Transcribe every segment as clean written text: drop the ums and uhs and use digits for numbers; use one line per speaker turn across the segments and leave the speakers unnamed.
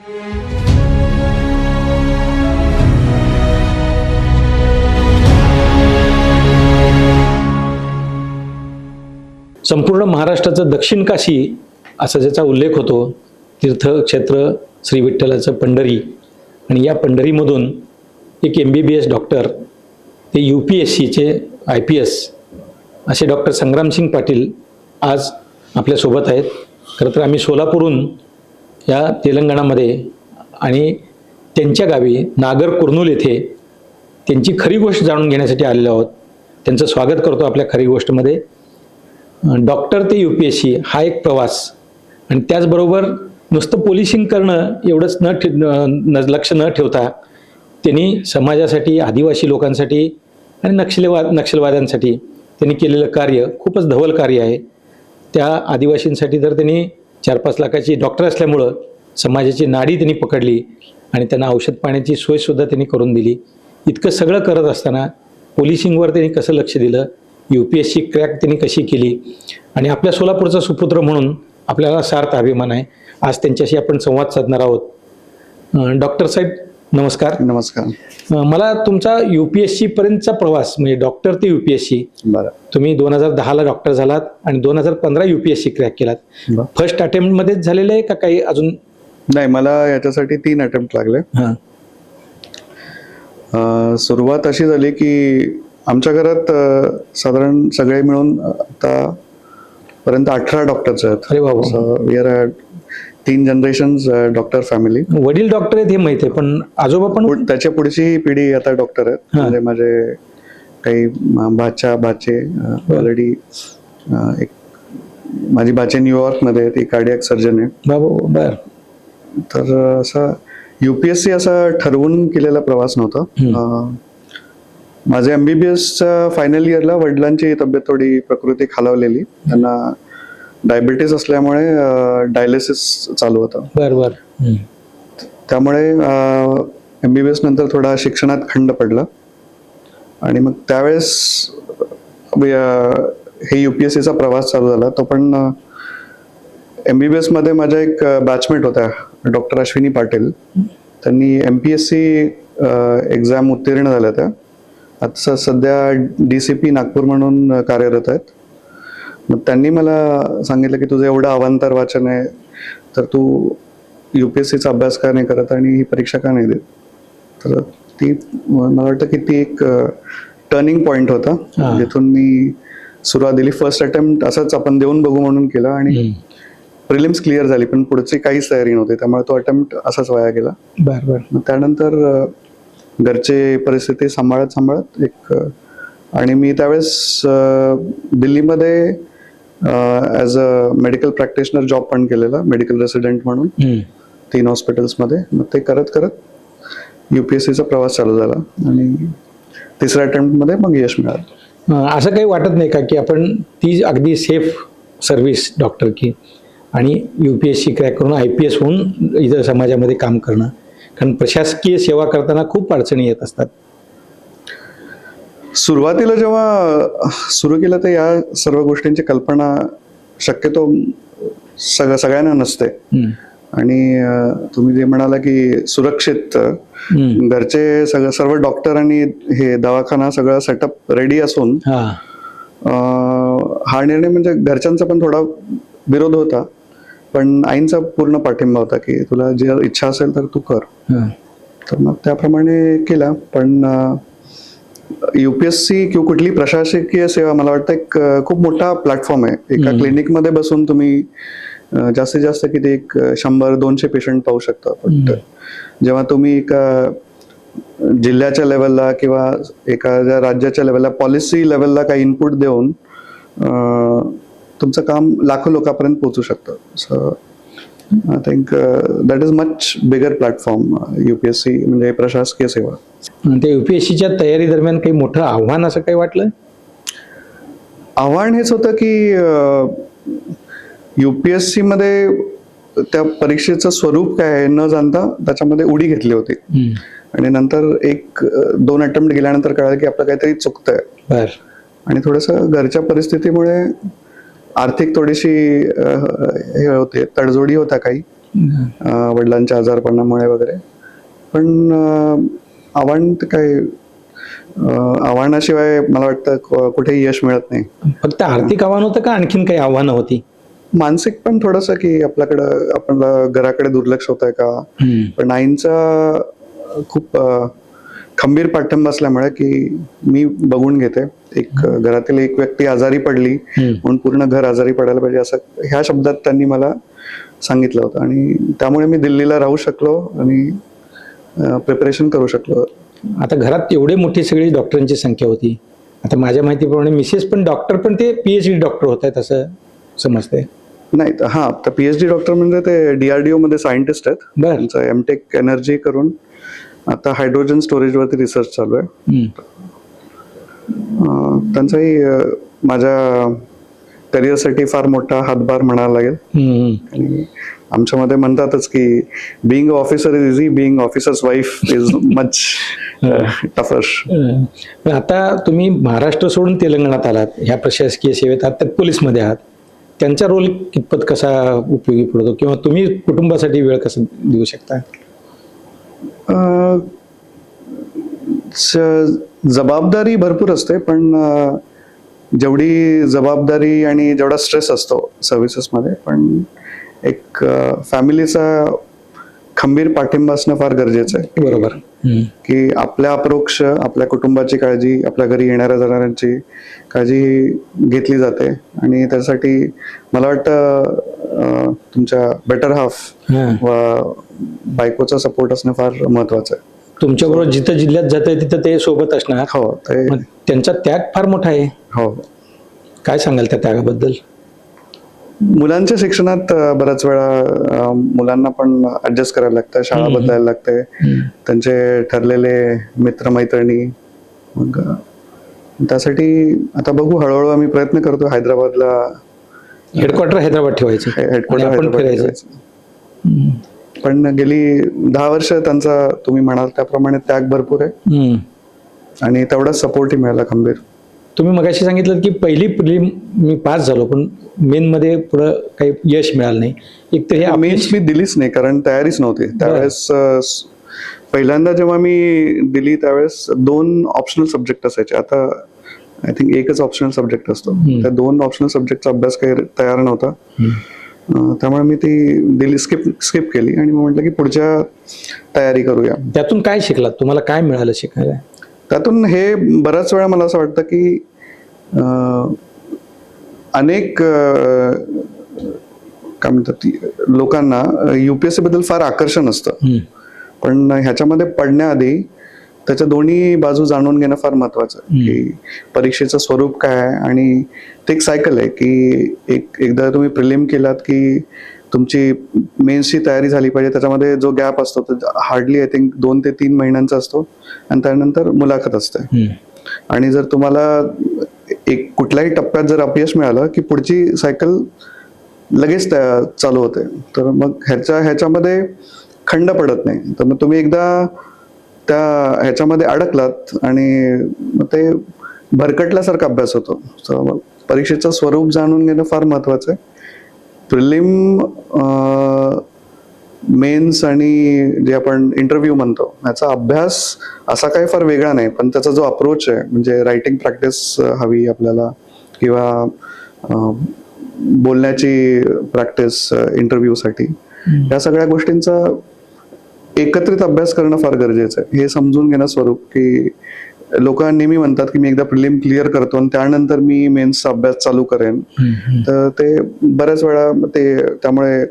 संपूर्ण महाराष्ट्राचं दक्षिण काशी असा ज्याचा उल्लेख होतो, तीर्थक्षेत्र श्री विठ्ठलाचं पंढरी, आणि या पंढरीमधून एक MBBS डॉक्टर ते UPSCचे IPS असे डॉक्टर संग्रामसिंग पाटील आज आपल्यासोबत आहेत. खरं तर आम्ही सोलापूरहून या तेलंगणामध्ये आणि त्यांच्या गावी नागर कुर्नूल येथे त्यांची खरी गोष्ट जाणून घेण्यासाठी आलेलो आहोत. त्यांचं स्वागत करतो आपल्या खरी गोष्टमध्ये. डॉक्टर ते UPSC हा एक प्रवास, आणि त्याचबरोबर नुसतं पोलिसिंग करणं एवढंच लक्ष न ठेवता त्यांनी समाजासाठी, आदिवासी लोकांसाठी आणि नक्षलवाद्यांसाठी त्यांनी केलेलं कार्य खूपच धवल कार्य आहे. त्या आदिवासींसाठी तर त्यांनी 4-5 लाखाची डॉक्टर असल्यामुळं समाजाची नाडी त्यांनी पकडली आणि त्यांना औषध पाण्याची सोयसुद्धा त्यांनी करून दिली. इतकं सगळं करत असताना पोलिसिंगवर त्यांनी कसं लक्ष दिलं, UPSC क्रॅक त्यांनी कशी केली, आणि आपल्या सोलापूरचा सुपुत्र म्हणून आपल्याला सार्थ अभिमान आहे. आज त्यांच्याशी आपण संवाद साधणार आहोत. डॉक्टर साहेब नमस्कार.
नमस्कार.
मला तुमचा UPSC पर्यंतचा प्रवास म्हणजे डॉक्टर ते UPSC, तुम्ही 2010ला डॉक्टर झालात आणि 2015 UPSC क्रॅक केलात. फर्स्ट अटेम्प्ट मध्येच झालेलं आहे का काही अजून?
नाही, मला याच्यासाठी 3 अटेम्प्ट लागले. सुरुवात अशी झाली की आमच्या घरात साधारण सगळे मिळून आता पर्यंत 18 डॉक्टर्स आहेत.
अरे बाबा.
We are 3 generations doctor family.
वडील डॉक्टर आहेत हे माहिती आहे, पण आजोबा पण?
त्याच्या पुढची पिढी आता डॉक्टर आहेत. म्हणजे माझे काही भाचे ऑलरेडी, एक माझी भाचे न्यूयॉर्क मध्ये, ती कार्डियक सर्जन आहे.
बर.
तर असा UPSC असा ठरवून केलेला प्रवास नव्हता. माझे MBBSच्या फायनल इयरला वडिलांची तब्येत थोडी प्रकृती खालावलेली, त्यांना डायबिटीस असल्यामुळे डायलिसिस चालू होतं.
बर.
त्यामुळे MBBS नंतर थोडा शिक्षणात खंड पडला, आणि मग त्यावेळेस हे UPSCचा प्रवास चालू झाला. तो पण MBBS मध्ये माझ्या एक बॅचमेट होत्या डॉक्टर अश्विनी पाटील. त्यांनी MPSC एक्झाम उत्तीर्ण झाल्या. त्या आता सध्या DCP नागपूर म्हणून कार्यरत आहेत. मग त्यांनी मला सांगितलं की तुझं एवढं अवांतर वाचन आहे, तर तू UPSCचा अभ्यास का नाही करत आणि ही परीक्षा का नाही देत. तर ती मला वाटतं की ती एक टर्निंग पॉइंट होता, जिथून मी सुरुवात दिली. फर्स्ट अटेम्प्ट असंच आपण देऊन बघू म्हणून केला, आणि प्रिलिम्स क्लिअर झाली, पण पुढची काहीच तयारी नव्हती, त्यामुळे तो अटेम्प्ट असाच वाया गेला. मग त्यानंतर घरचे परिस्थिती सांभाळत एक, आणि मी त्यावेळेस दिल्लीमध्ये as a medical practitioner job पण केलेला, मेडिकल रेसिडेंट म्हणून 3 हॉस्पिटल्समध्ये. मग ते करत UPSCचा प्रवास चालू झाला, आणि 3ऱ्या अटेम्प्टमध्ये मग यश मिळालं.
असं काही वाटत नाही का की आपण ती अगदी सेफ सर्व्हिस डॉक्टर की, आणि UPSC क्रॅक करून IPS होऊन इतर समाजामध्ये काम करणं, कारण प्रशासकीय सेवा करताना खूप अडचणी येत असतात?
सुरुवातीला जेव्हा सुरू केलं तर या सर्व गोष्टींची कल्पना शक्यतो सगळ्यांना नसते. आणि तुम्ही जे म्हणाला की सुरक्षित, घरचे सर्व डॉक्टर आणि हे दवाखाना सगळं सेटअप रेडी असून हा निर्णय म्हणजे घरच्यांचा पण थोडा विरोध होता, पण आईंचा पूर्ण पाठिंबा होता की तुला जी इच्छा असेल तर तू कर. तर मग त्याप्रमाणे केला. पण UPSC किंवा कुठली प्रशासकीय सेवा मला वाटतं एक खूप मोठा प्लॅटफॉर्म आहे. एका क्लिनिकमध्ये बसून तुम्ही जास्तीत जास्त किती एक 100-200 पेशंट पाहू शकता. पण जेव्हा तुम्ही एका जिल्ह्याच्या लेवलला किंवा एखाद्या राज्याच्या लेवलला, पॉलिसी लेवलला काही इनपुट देऊन तुमचं काम लाखो लोकांपर्यंत पोहोचू शकतं. So I think that is much bigger platform UPSC म्हणजे प्रशासकीय सेवा.
ते UPSCच्या तयारी दरम्यान काही मोठं आव्हान असं काही वाटलं?
आव्हान हेच होतं की UPSC मध्ये त्या परीक्षेचं स्वरूप काय आहे न जाणता त्याच्यामध्ये उडी घेतली होती, आणि नंतर 1-2 अटेम्प्ट गेल्यानंतर कळालं की आपलं काहीतरी चुकतंय. आणि थोडंसं घरच्या परिस्थितीमुळे आर्थिक थोडीशी हे होते, तडजोडी होत्या काही. वडिलांच्या आजारपणामुळे वगैरे. पण आव्हान तर काय, आव्हानाशिवाय मला वाटतं कुठेही यश मिळत नाही.
फक्त आर्थिक आव्हान होतं का आणखीन काही आव्हानं होती?
मानसिक पण थोडंसं, की आपल्याला घराकडे दुर्लक्ष होत आहे का. पण आईंचा खूप खंबीर पाठिंबा असल्यामुळे की मी बघून घेते, घरातील एक व्यक्ती आजारी पडली म्हणून पूर्ण घर आजारी पडायला पाहिजे असं ह्या शब्दात त्यांनी मला सांगितलं होतं. आणि त्यामुळे मी दिल्लीला राहू शकलो आणि प्रिपरेशन करू शकलो.
आता घरात एवढी मोठी सगळी डॉक्टरांची संख्या होती. आता माझ्या माहितीप्रमाणे मिसेस पण डॉक्टर, पण ते PhD डॉक्टर होत आहेत असं समजतंय.
नाही, हा, तर PhD डॉक्टर म्हणजे ते DRDO मध्ये सायंटिस्ट आहेत. त्यांचं MTech एनर्जी करून आता हायड्रोजन स्टोरेज वरती रिसर्च चालू आहे. त्यांचाही माझ्या करिअरसाठी फार मोठा हातभार म्हणायला लागेल. आणि आमच्यामध्ये म्हणतातच की being officer is easy, being officers wife is much tougher.
आता तुम्ही महाराष्ट्र सोडून तेलंगणात आलात, ह्या प्रशासकीय सेवेत आहात, त्यात पोलीसमध्ये आहात. त्यांचा रोल कितपत कसा उपयोगी पडतो किंवा तुम्ही कुटुंबासाठी वेळ कसा देऊ शकता?
जबाबदारी भरपूर असते, पण जेवढी जबाबदारी आणि जेवढा स्ट्रेस असतो सर्व्हिसेसमध्ये, पण एक फॅमिलीचा खंबीर पाठिंबा असणं फार गरजेचं आहे.
बरोबर.
की आपल्या अप्रोक्ष आपल्या कुटुंबाची काळजी, आपल्या घरी येणाऱ्या जाणाऱ्यांची काळजी घेतली जाते. आणि त्यासाठी मला वाटतं तुमच्या बेटर हाफ व बायकोचा सपोर्ट असणं फार महत्वाचं आहे.
तुमच्याबरोबर जिथं जिल्ह्यात जातंय तिथं ते सोबत असणार.
हो,
त्यांचा त्याग फार मोठा आहे.
हो.
काय सांगाल त्या त्यागाबद्दल?
मुलांच्या शिक्षणात बऱ्याच वेळा मुलांना पण ऍडजस्ट करायला लागतं, शाळा बदलायला लागते, त्यांचे ठरलेले मित्रमैत्रिणी. मग त्यासाठी आता बघू, हळूहळू आम्ही प्रयत्न करतो हैदराबादला
हेडक्वार्टर हैदराबाद ठेवायचं,
पण गेली 10 वर्ष त्यांचा तुम्ही म्हणाल त्याप्रमाणे त्याग भरपूर आहे आणि तेवढाच सपोर्टही मिळाला खंबीर.
तुम्ही मगाशी सांगितलं की पहिली प्रिलिम मी पास झालो, पण मेन मध्ये पुढं काही यश मिळालं नाही. एक तर हे
मेन्स मी दिलीच नाही, कारण तयारीच नव्हती त्यावेळेस. पहिल्यांदा जेव्हा मी दिली त्यावेळेस 2 ऑप्शनल सब्जेक्ट असायचे. आता आय थिंक एकच ऑप्शनल सब्जेक्ट असतो. त्या 2 ऑप्शनल सब्जेक्टचा अभ्यास काही तयार नव्हता, त्यामुळे मी ती दिली, स्किप केली आणि म्हटलं की पुढच्या तयारी करूया.
त्यातून काय शिकलात? तुम्हाला काय मिळालं शिकायला?
त्यातून हे बऱ्याच वेळा मला असं वाटतं की अनेक काय म्हणतात लोकांना UPSC बद्दल फार आकर्षण असतं, पण ह्याच्यामध्ये पडण्याआधी त्याच्या दोन्ही बाजू जाणून घेणं फार महत्वाचं आहे. की परीक्षेचं स्वरूप काय आहे, आणि ते एक सायकल आहे की एकदा तुम्ही प्रिलिम केलात की तुमची मेन्सची तयारी झाली पाहिजे. त्याच्यामध्ये जो गॅप असतो तो हार्डली आय थिंक 2 ते 3 महिन्यांचा असतो, आणि त्यानंतर मुलाखत असते. आणि जर तुम्हाला एक कुठल्याही टप्प्यात जर अपयश मिळालं की पुढची सायकल लगेच चालू होते, तर मग ह्याच्यामध्ये खंड पडत नाही. तर मग तुम्ही एकदा त्या ह्याच्यामध्ये अडकलात आणि मग ते भरकटल्यासारखा अभ्यास होतो. तर मग परीक्षेचं स्वरूप जाणून घेणं फार महत्वाचं आहे. प्रिलिम, मेन्स आणि जे आपण इंटरव्ह्यू म्हणतो याचा अभ्यास असा काही फार वेगळा नाही, पण त्याचा जो अप्रोच आहे, म्हणजे रायटिंग प्रॅक्टिस हवी आपल्याला, किंवा बोलण्याची प्रॅक्टिस इंटरव्ह्यूसाठी, या सगळ्या गोष्टींचा एकत्रित अभ्यास करणं फार गरजेचं आहे. हे समजून घेणं स्वरूप, की लोक नेहमी म्हणतात की मी एकदा प्रिलिम क्लिअर करतो आणि त्यानंतर मी मेन्सचा अभ्यास चालू करेन, तर ते बऱ्याच वेळा त्यामुळे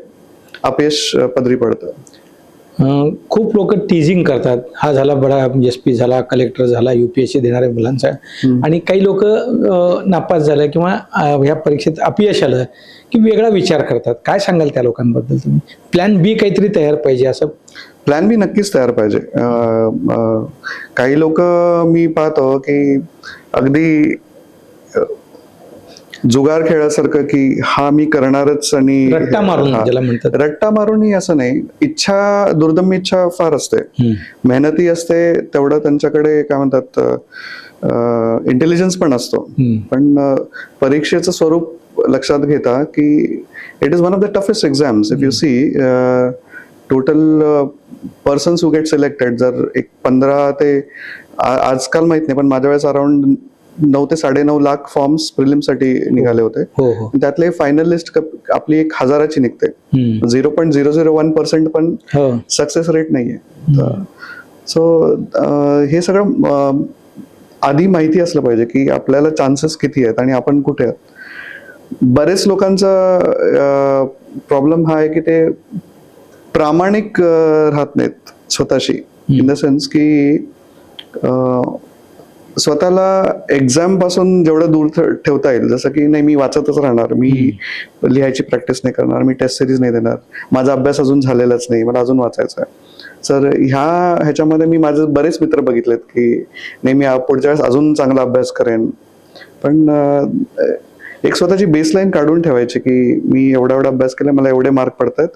अपयश पदरी पडतं.
खूप लोक टीजिंग करतात, हा झाला बडा SP झाला, कलेक्टर झाला, UPSC देणाऱ्या मुलांचा, आणि काही लोक नापास झालं किंवा ह्या परीक्षेत अपयश आलं की वेगळा विचार करतात. काय सांगाल त्या लोकांबद्दल तुम्ही? प्लॅन B काहीतरी तयार पाहिजे असं?
प्लॅन B नक्कीच तयार पाहिजे. काही लोक मी पाहतो की अगदी जुगार खेळासारखं की हा मी करणारच, आणि
रट्टा मारून ज्याला म्हणतात.
रट्टा मारूनही असं नाही, इच्छा, दुर्दम्य इच्छा फार असते, मेहनती असते, तेवढं त्यांच्याकडे काय म्हणतात इंटेलिजन्स पण असतो. पण परीक्षेचं स्वरूप लक्षात घेता की it is one of the toughest exams. If you see total persons who get selected, जर एक 15 ते आजकाल माहित नाही पण माझ्या वेळेस अराउंड 9 ते 9.5 लाख फॉर्म्स प्रिलिमसाठी निघाले होते. त्यातले फायनल लिस्ट आपली 1000ची निघते. 0.001% पण सक्सेस रेट नाहीये. सो हे सगळं आधी माहिती असलं पाहिजे की आपल्याला चान्सेस किती आहेत आणि आपण कुठे आहात. बरेच लोकांचा प्रॉब्लेम हा आहे की ते प्रामाणिक राहत नाहीत स्वतःशी, इन द सेन्स की स्वतःला एक्झाम पासून जेवढं दूर ठेवता येईल, जसं की नाही मी वाचतच राहणार, मी लिहायची प्रॅक्टिस नाही करणार, मी टेस्ट सिरीज नाही देणार, माझा अभ्यास अजून झालेलाच नाही, मला अजून वाचायचा आहे. तर ह्याच्यामध्ये मी माझे बरेच मित्र बघितलेत की नाही मी पुढच्या वेळेस अजून चांगला अभ्यास करेन. पण एक स्वतःची बेसलाईन काढून ठेवायची की मी एवढा अभ्यास केला, मला एवढे मार्क पडतात,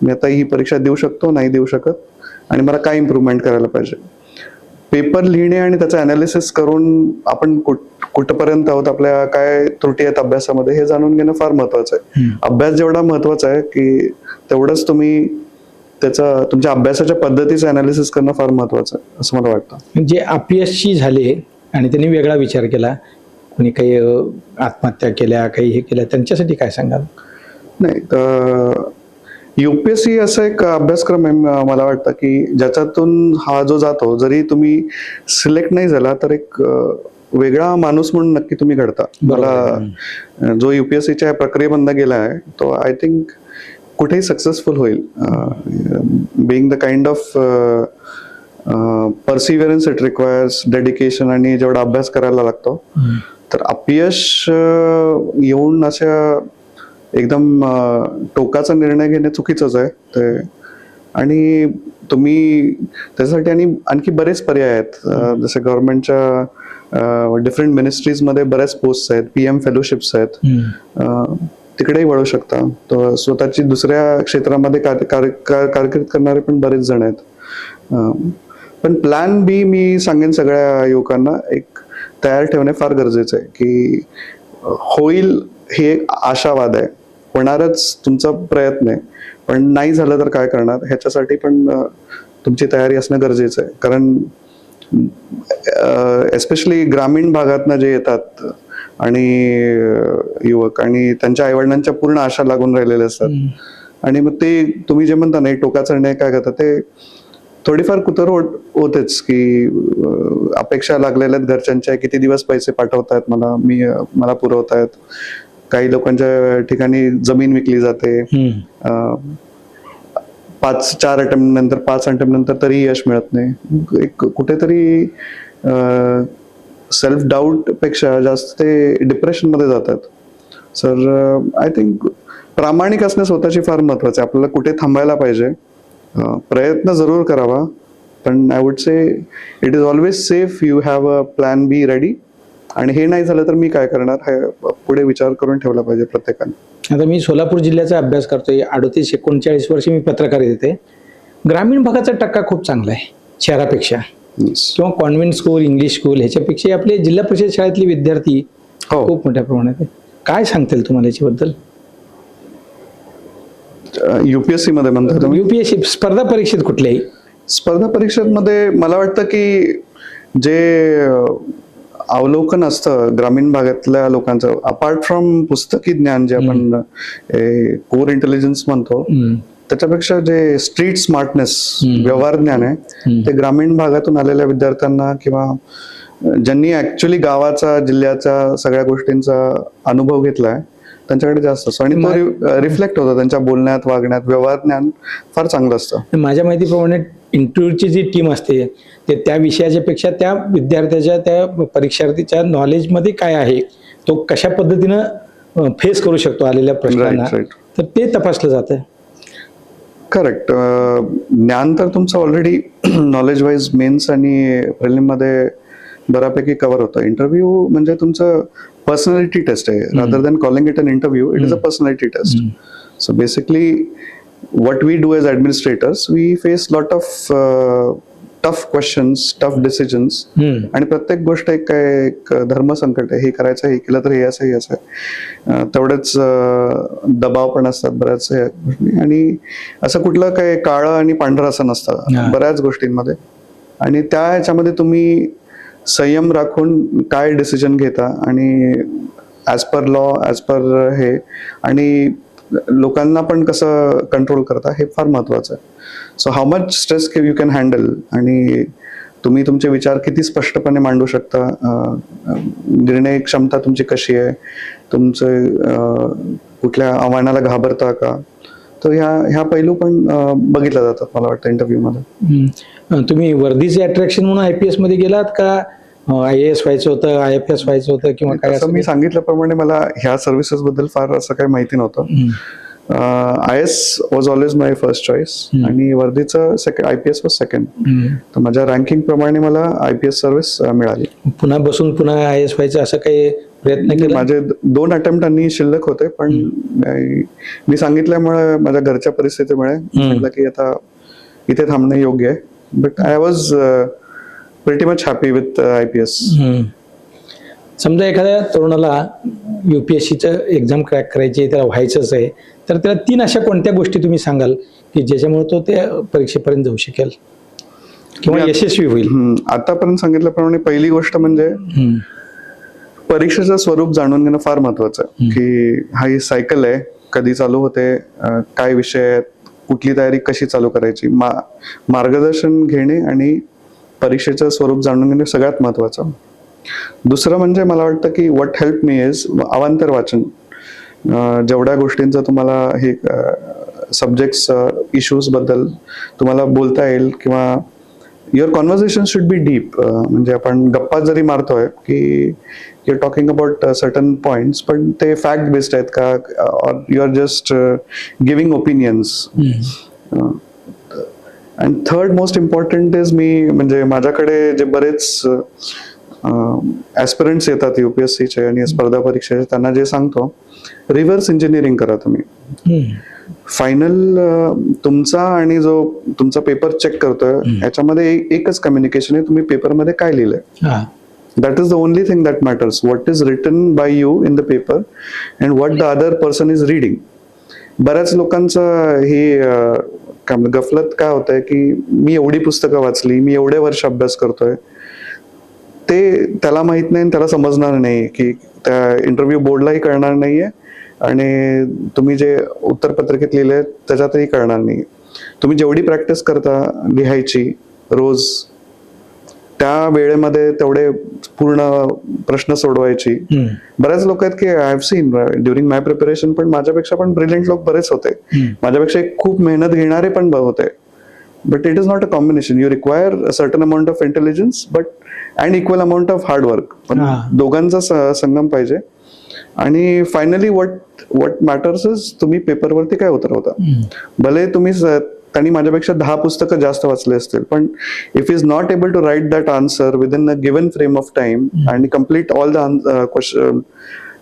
मी आता ही परीक्षा देऊ शकतो, नाही देऊ शकत, आणि मला काय इम्प्रूव्हमेंट करायला पाहिजे. पेपर लिहिणे आणि त्याचं अनालिसिस करून आपण कुठपर्यंत आहोत, आपल्या काय त्रुटी आहेत अभ्यासामध्ये हे जाणून घेणं फार महत्वाचं आहे. अभ्यास जेवढा महत्वाचा आहे की तेवढंच तुम्ही तुमच्या अभ्यासाच्या पद्धतीचं अनालिसिस करणं फार महत्वाचं आहे असं मला वाटतं.
जे अपयशी झाले आणि त्यांनी वेगळा विचार केला, कोणी काही आत्महत्या केल्या, काही हे केल्या, त्यांच्यासाठी काय सांगाल?
नाही तर युपीएससी असं एक अभ्यासक्रम आहे मला वाटतं की ज्याच्यातून हा जो जातो, जरी तुम्ही सिलेक्ट नाही झाला तर एक वेगळा माणूस म्हणून नक्की तुम्ही घडता. मला जो युपीएससीच्या प्रक्रियेमधनं गेला आहे तो आय थिंक कुठेही सक्सेसफुल होईल. Being the kind of perseverance it requires, dedication आणि जेवढा अभ्यास करायला लागतो, तर अपयश येऊन अशा एकदम टोकाचा निर्णय घेणे चुकीचंच आहे ते. आणि तुम्ही त्यासाठी आणखी बरेच पर्याय आहेत, जसे गव्हर्नमेंटच्या डिफरंट मिनिस्ट्रीजमध्ये बऱ्याच पोस्ट आहेत, PM फेलोशिप्स आहेत, तिकडेही वळू शकता. तर स्वतःची दुसऱ्या क्षेत्रामध्ये कारकीर्द करणारे पण बरेच जण आहेत. पण प्लॅन बी मी सांगेन सगळ्या युवकांना एक तयार ठेवणे फार गरजेचं आहे की होईल हे एक आशावाद आहे, होणारच तुमचा प्रयत्न आहे, पण नाही झालं तर काय करणार ह्याच्यासाठी पण तुमची तयारी असणं गरजेचं आहे. कारण एस्पेशली ग्रामीण भागातनं जे येतात आणि युवक आणि त्यांच्या आईवडिलांच्या पूर्ण आशा लागून राहिलेल्या असतात, आणि मग ते तुम्ही जे म्हणता नाही टोकाचा निर्णय काय करतात, ते थोडीफार कुतर होतेच की अपेक्षा लागलेल्या आहेत घरच्यांच्या, किती दिवस पैसे पाठवतायत मला पुरवतायत. काही लोकांच्या ठिकाणी जमीन विकली जाते, 4 अटेम्प्ट नंतर 5 अटेम्प्ट नंतर तरी यश मिळत नाही. एक कुठेतरी सेल्फ डाऊट पेक्षा जास्त ते डिप्रेशन मध्ये जातात. सर आय थिंक प्रामाणिक असणे स्वतःची फार महत्वाचे. आपल्याला कुठे थांबायला पाहिजे, प्रयत्न जरूर करावा, पण I would say it is always safe you have a plan be ready. आणि हे नाही झालं तर मी काय करणार हे पुढे विचार करून ठेवला पाहिजे प्रत्येकाने.
आता मी सोलापूर जिल्ह्याचा अभ्यास करतोय, 38-39 वर्ष मी पत्रकारिता येते. ग्रामीण भागाचा टक्का खूप चांगला आहे शहरापेक्षा, किंवा कॉन्व्हेंट स्कूल, इंग्लिश स्कूल ह्याच्यापेक्षा आपले जिल्हा परिषद शाळेतले विद्यार्थी खूप मोठ्या प्रमाणात आहे. काय सांगतील तुम्हाला याच्याबद्दल?
युपीएससी मध्ये म्हणता तुम्ही?
युपीएससी स्पर्धा परीक्षेत कुठल्याही
स्पर्धा परीक्षेमध्ये मला वाटतं की जे अवलोकन असतं ग्रामीण भागातल्या लोकांचं, अपार्ट फ्रॉम पुस्तकी ज्ञान जे आपण कोर इंटेलिजन्स म्हणतो, त्याच्यापेक्षा जे स्ट्रीट स्मार्टनेस, व्यवहार ज्ञान आहे, ते ग्रामीण भागातून आलेल्या विद्यार्थ्यांना किंवा ज्यांनी ऍक्च्युअली गावाचा, जिल्ह्याचा सगळ्या गोष्टींचा अनुभव घेतलाय त्यांच्याकडे जास्त असतो, आणि तो रिफ्लेक्ट होतो त्यांच्या बोलण्यात, वागण्यात. व्यवहार ज्ञान फार चांगलं असतं.
माझ्या माहितीप्रमाणे इंटरव्ह्यूची जी टीम असते ते त्या विषयाच्या पेक्षा त्या विद्यार्थ्याच्या, त्या परीक्षार्थीच्या नॉलेजमध्ये काय आहे, तो कशा पद्धतीनं फेस करू शकतो आलेल्या प्रश्नांना, तर ते तपासलं जातं.
करेक्ट. ज्ञान तर तुमचं ऑलरेडी नॉलेज वाईज मेन्स आणि प्रिलिम मध्ये बऱ्यापैकी कव्हर होतं. इंटरव्ह्यू म्हणजे तुमचं पर्सनॅलिटी टेस्ट आहे, rather than calling it an interview, it is a personality test. So basically what we do as administrators, we face lot of tough questions, tough decisions, आणि प्रत्येक गोष्ट एक धर्मसंकट आहे, हे करायचं, हे केलं तर हे असं, हे असं आहे. तेवढेच दबाव पण असतात बऱ्याच गोष्टी, आणि असं कुठलं काय काळं आणि पांढरं असं नसतं बऱ्याच गोष्टींमध्ये. आणि त्या ह्याच्यामध्ये तुम्ही संयम राखून काय डिसिजन घेता, आणि as per law, as per हे, आणि लोकांना पण कसं कंट्रोल करता, हे फार महत्वाचं आहे. So how much stress you can handle, आणि तुम्ही तुमचे विचार किती स्पष्टपणे मांडू शकता, निर्णय क्षमता तुमची कशी आहे, तुमचे कुठल्या आव्हानाला घाबरता का, तर ह्या पैलू पण बघितल्या जातात मला वाटतं इंटरव्ह्यूमध्ये.
तुम्ही वर्दीचे अट्रॅक्शन म्हणून IPS मध्ये गेलात का IAS व्हायचं होतं, IFS व्हायचं होतं, किंवा काय?
असं मी सांगितल्याप्रमाणे मला ह्या सर्व्हिसेस बद्दल फार असं काही माहिती नव्हतं. IAS was always my first choice, आणि वर्दीचं IPS वॉज सेकंड. तर माझ्या रँकिंग प्रमाणे मला IPS सर्व्हिस मिळाली.
पुन्हा बसून पुन्हा IAS व्हायचं असं काही प्रयत्न केला?
माझे 2 अटेम्प्ट शिल्लक होते, पण मी सांगितल्यामुळे माझ्या घरच्या परिस्थितीमुळे म्हटलं की आता इथे थांबणं योग्य आहे. But I was pretty much happy with IPS.
समजा एखाद्या तरुणाला UPSCचं एक्झाम क्रॅक करायची, त्याला व्हायचंच आहे, तर त्याला 3 अशा कोणत्या गोष्टी तुम्ही सांगाल की ज्याच्यामुळे तो त्या परीक्षेपर्यंत जाऊ शकेल किंवा यशस्वी होईल?
आतापर्यंत सांगितल्याप्रमाणे पहिली गोष्ट म्हणजे परीक्षेचं स्वरूप जाणून घेणं फार महत्वाचं आहे. की हा ही सायकल आहे, कधी चालू होते, काय विषय आहेत, कुठली तयारी कशी चालू करायची, मार्गदर्शन घेणे आणि परीक्षेचं स्वरूप जाणून घेणे सगळ्यात महत्वाचं. दुसरं म्हणजे मला वाटतं की व्हॉट हेल्प मी इज अवांतर वाचन. जेवढ्या गोष्टींचं तुम्हाला हे सब्जेक्ट्स, इश्यूज बद्दल तुम्हाला बोलता येईल, किंवा your conversation should be deep. म्हणजे आपण गप्पा जरी मारतोय की you are talking about certain points, पण ते फॅक्ट बेस्ड आहेत का, or you are just giving opinions. And third most important is म्हणजे माझ्याकडे जे बरेच ॲस्पिरंट्स येतात UPSCचे आणि स्पर्धा परीक्षेचे, त्यांना जे सांगतो, रिव्हर्स इंजिनिअरिंग करा तुम्ही. फायनल तुमचा आणि जो तुमचा पेपर चेक करतोय याच्यामध्ये एकच कम्युनिकेशन आहे, तुम्ही पेपरमध्ये काय लिहिलंय. That is the only thing that matters. What is written by you in the paper and what the other person is reading. बऱ्याच लोकांचं ही गफलत काय होतंय की मी एवढी पुस्तकं वाचली, मी एवढे वर्ष अभ्यास करतोय, ते त्याला माहित नाही, त्याला समजणार नाही, की त्या इंटरव्ह्यू बोर्डलाही कळणार नाहीये, आणि तुम्ही जे उत्तरपत्रिकेत लिहिले त्याच्यातही कळणार नाही. तुम्ही जेवढी प्रॅक्टिस करता लिहायची रोज, त्या वेळेमध्ये तेवढे पूर्ण प्रश्न सोडवायची. बऱ्याच लोक आहेत की I have seen during my preparation, पण माझ्यापेक्षा पण ब्रिलियंट लोक बरेच होते, माझ्यापेक्षा खूप मेहनत घेणारे पण होते. But it is not a combination. You require a certain amount of intelligence but and equal amount of hard work. दोघांचा संगम पाहिजे. आणि फायनली व्हॉट मॅटर्स इज तुम्ही पेपरवरती काय उतरवता. भले तुम्ही त्यांनी माझ्यापेक्षा 10 पुस्तकं जास्त वाचले असतील, पण if is not able to write that answer within a given frame of time and complete all the question,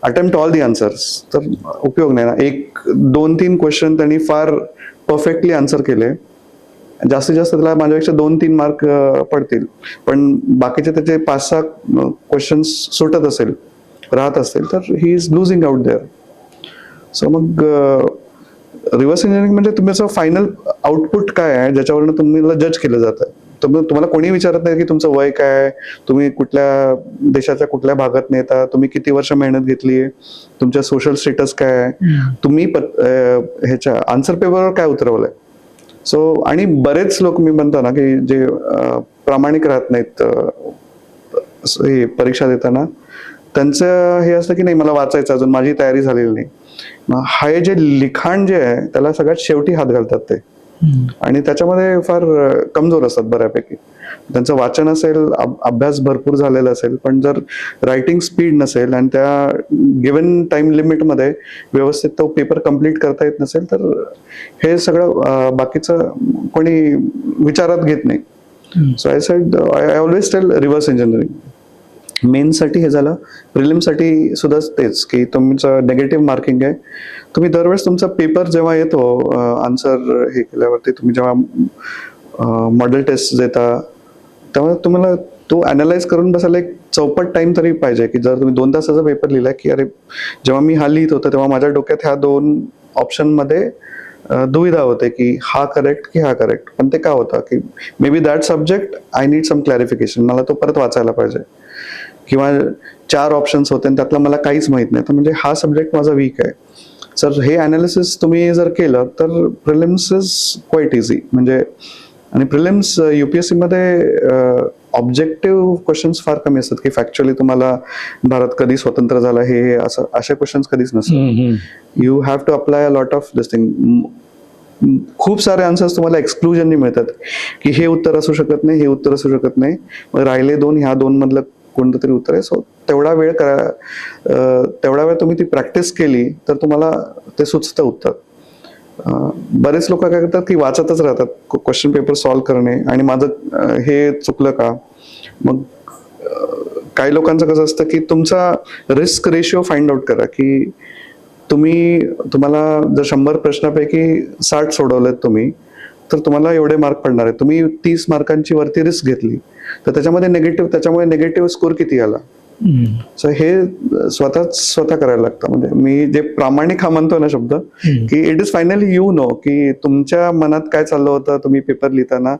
attempt all the answers, तर उपयोग नाही ना. 1-2-3 क्वेश्चन त्यांनी फार परफेक्टली आन्सर केले, जास्तीत जास्त त्याला माझ्यापेक्षा 2-3 मार्क पडतील, पण बाकीचे त्याचे 5-6 क्वेश्चन्स सुटत असेल, राहत असतील, तर he is losing out there. So मग रिव्हर्स इंजिनिअरिंग म्हणजे तुमचं फायनल आउटपुट काय आहे, ज्याच्यावरनं तुम्हाला जज केलं जातं. तुम्हाला कोणी विचारत नाही की तुमचं वय काय, तुम्ही कुठल्या देशाच्या कुठल्या भागात नेता, तुम्ही किती वर्ष मेहनत घेतली, तुमच्या सोशल स्टेटस काय आहे, तुम्ही ह्याच्या आन्सर पेपरवर काय उतरवलंय. सो आणि बरेच लोक मी म्हणतो ना की जे प्रामाणिक राहत नाहीत हे परीक्षा देताना, त्यांचं हे असतं की नाही मला वाचायचं, अजून माझी तयारी झालेली नाही. हे जे लिखाण जे आहे त्याला सगळ्यात शेवटी हात घालतात ते, आणि त्याच्यामध्ये फार कमजोर असतात बऱ्यापैकी. त्यांचं वाचन असेल, अभ्यास भरपूर झालेला असेल, पण जर रायटिंग स्पीड नसेल आणि त्या गिव्हन टाइम लिमिटमध्ये व्यवस्थित तो पेपर कम्प्लीट करता येत नसेल, तर हे सगळं बाकीचं कोणी विचारात घेत नाही. So I always tell reverse engineering. मेन्ससाठी हे झालं, प्रिलिमसाठी सुद्धा तेच की तुमचं नेगेटिव्ह मार्किंग आहे. तुम्ही दरवेळेस तुमचा पेपर जेव्हा येतो आन्सर हे केल्यावरती, तुम्ही जेव्हा मॉडेल टेस्ट देता, त्यामुळे तुम्हाला तो अनालाइज करून बसायला एक चौपट टाइम तरी पाहिजे, की जर तुम्ही 2 तासाचा पेपर लिहिला की अरे जेव्हा मी हा लिहित होतो तेव्हा माझ्या डोक्यात ह्या 2 ऑप्शन मध्ये दुविधा होते की हा करेक्ट की हा करेक्ट, पण ते का होतं की maybe that subject I need some clarification, मला तो परत वाचायला पाहिजे, किंवा 4 ऑप्शन्स होते आणि त्यातलं मला काहीच माहित नाही, तर म्हणजे हा सब्जेक्ट माझा वीक आहे. सर हे अनालिसिस तुम्ही जर केलं तर प्रिलिम्स इज क्वाईट इझी. म्हणजे आणि प्रिलिम्स UPSC मध्ये ऑब्जेक्टिव्ह क्वेश्चन्स फार कमी असतात की फॅक्च्युअली तुम्हाला भारत कधी स्वतंत्र झाला हे असं असे क्वेश्चन्स कधीच नसतात. You have to apply a lot of this thing. खूप सारे आन्सर्स तुम्हाला एक्सक्लुजननी मिळतात की हे उत्तर असू शकत नाही, हे उत्तर असू शकत नाही, मग राहिले 2 ह्या 2 मधलं कोणतं तरी उत्तर आहे. सो तेवढा वेळ तुम्ही ती प्रॅक्टिस केली तर तुम्हाला ते सुचतं उत्तर. बरेच लोक काय करतात की वाचतच राहतात क्वेश्चन पेपर सॉल्व्ह करणे, आणि माझं हे चुकलं का. मग काही लोकांचं कसं असतं की तुमचा रिस्क रेशिओ फाइंड आउट करा की तुम्हाला जर 100 प्रश्नापैकी 60 सोडवलेत तुम्ही, तर तुम्हाला एवढे मार्क पडणार आहेत. तुम्ही 30 मार्कांची वरती रिस्क घेतली तर त्याच्यामुळे निगेटिव्ह स्कोर किती आला. सो हे स्वतः करायला लागतं. म्हणजे मी जे प्रामाणिक हा म्हणतो ना शब्द, की it is finally you know की तुमच्या मनात काय चाललं होतं तुम्ही पेपर लिहिताना,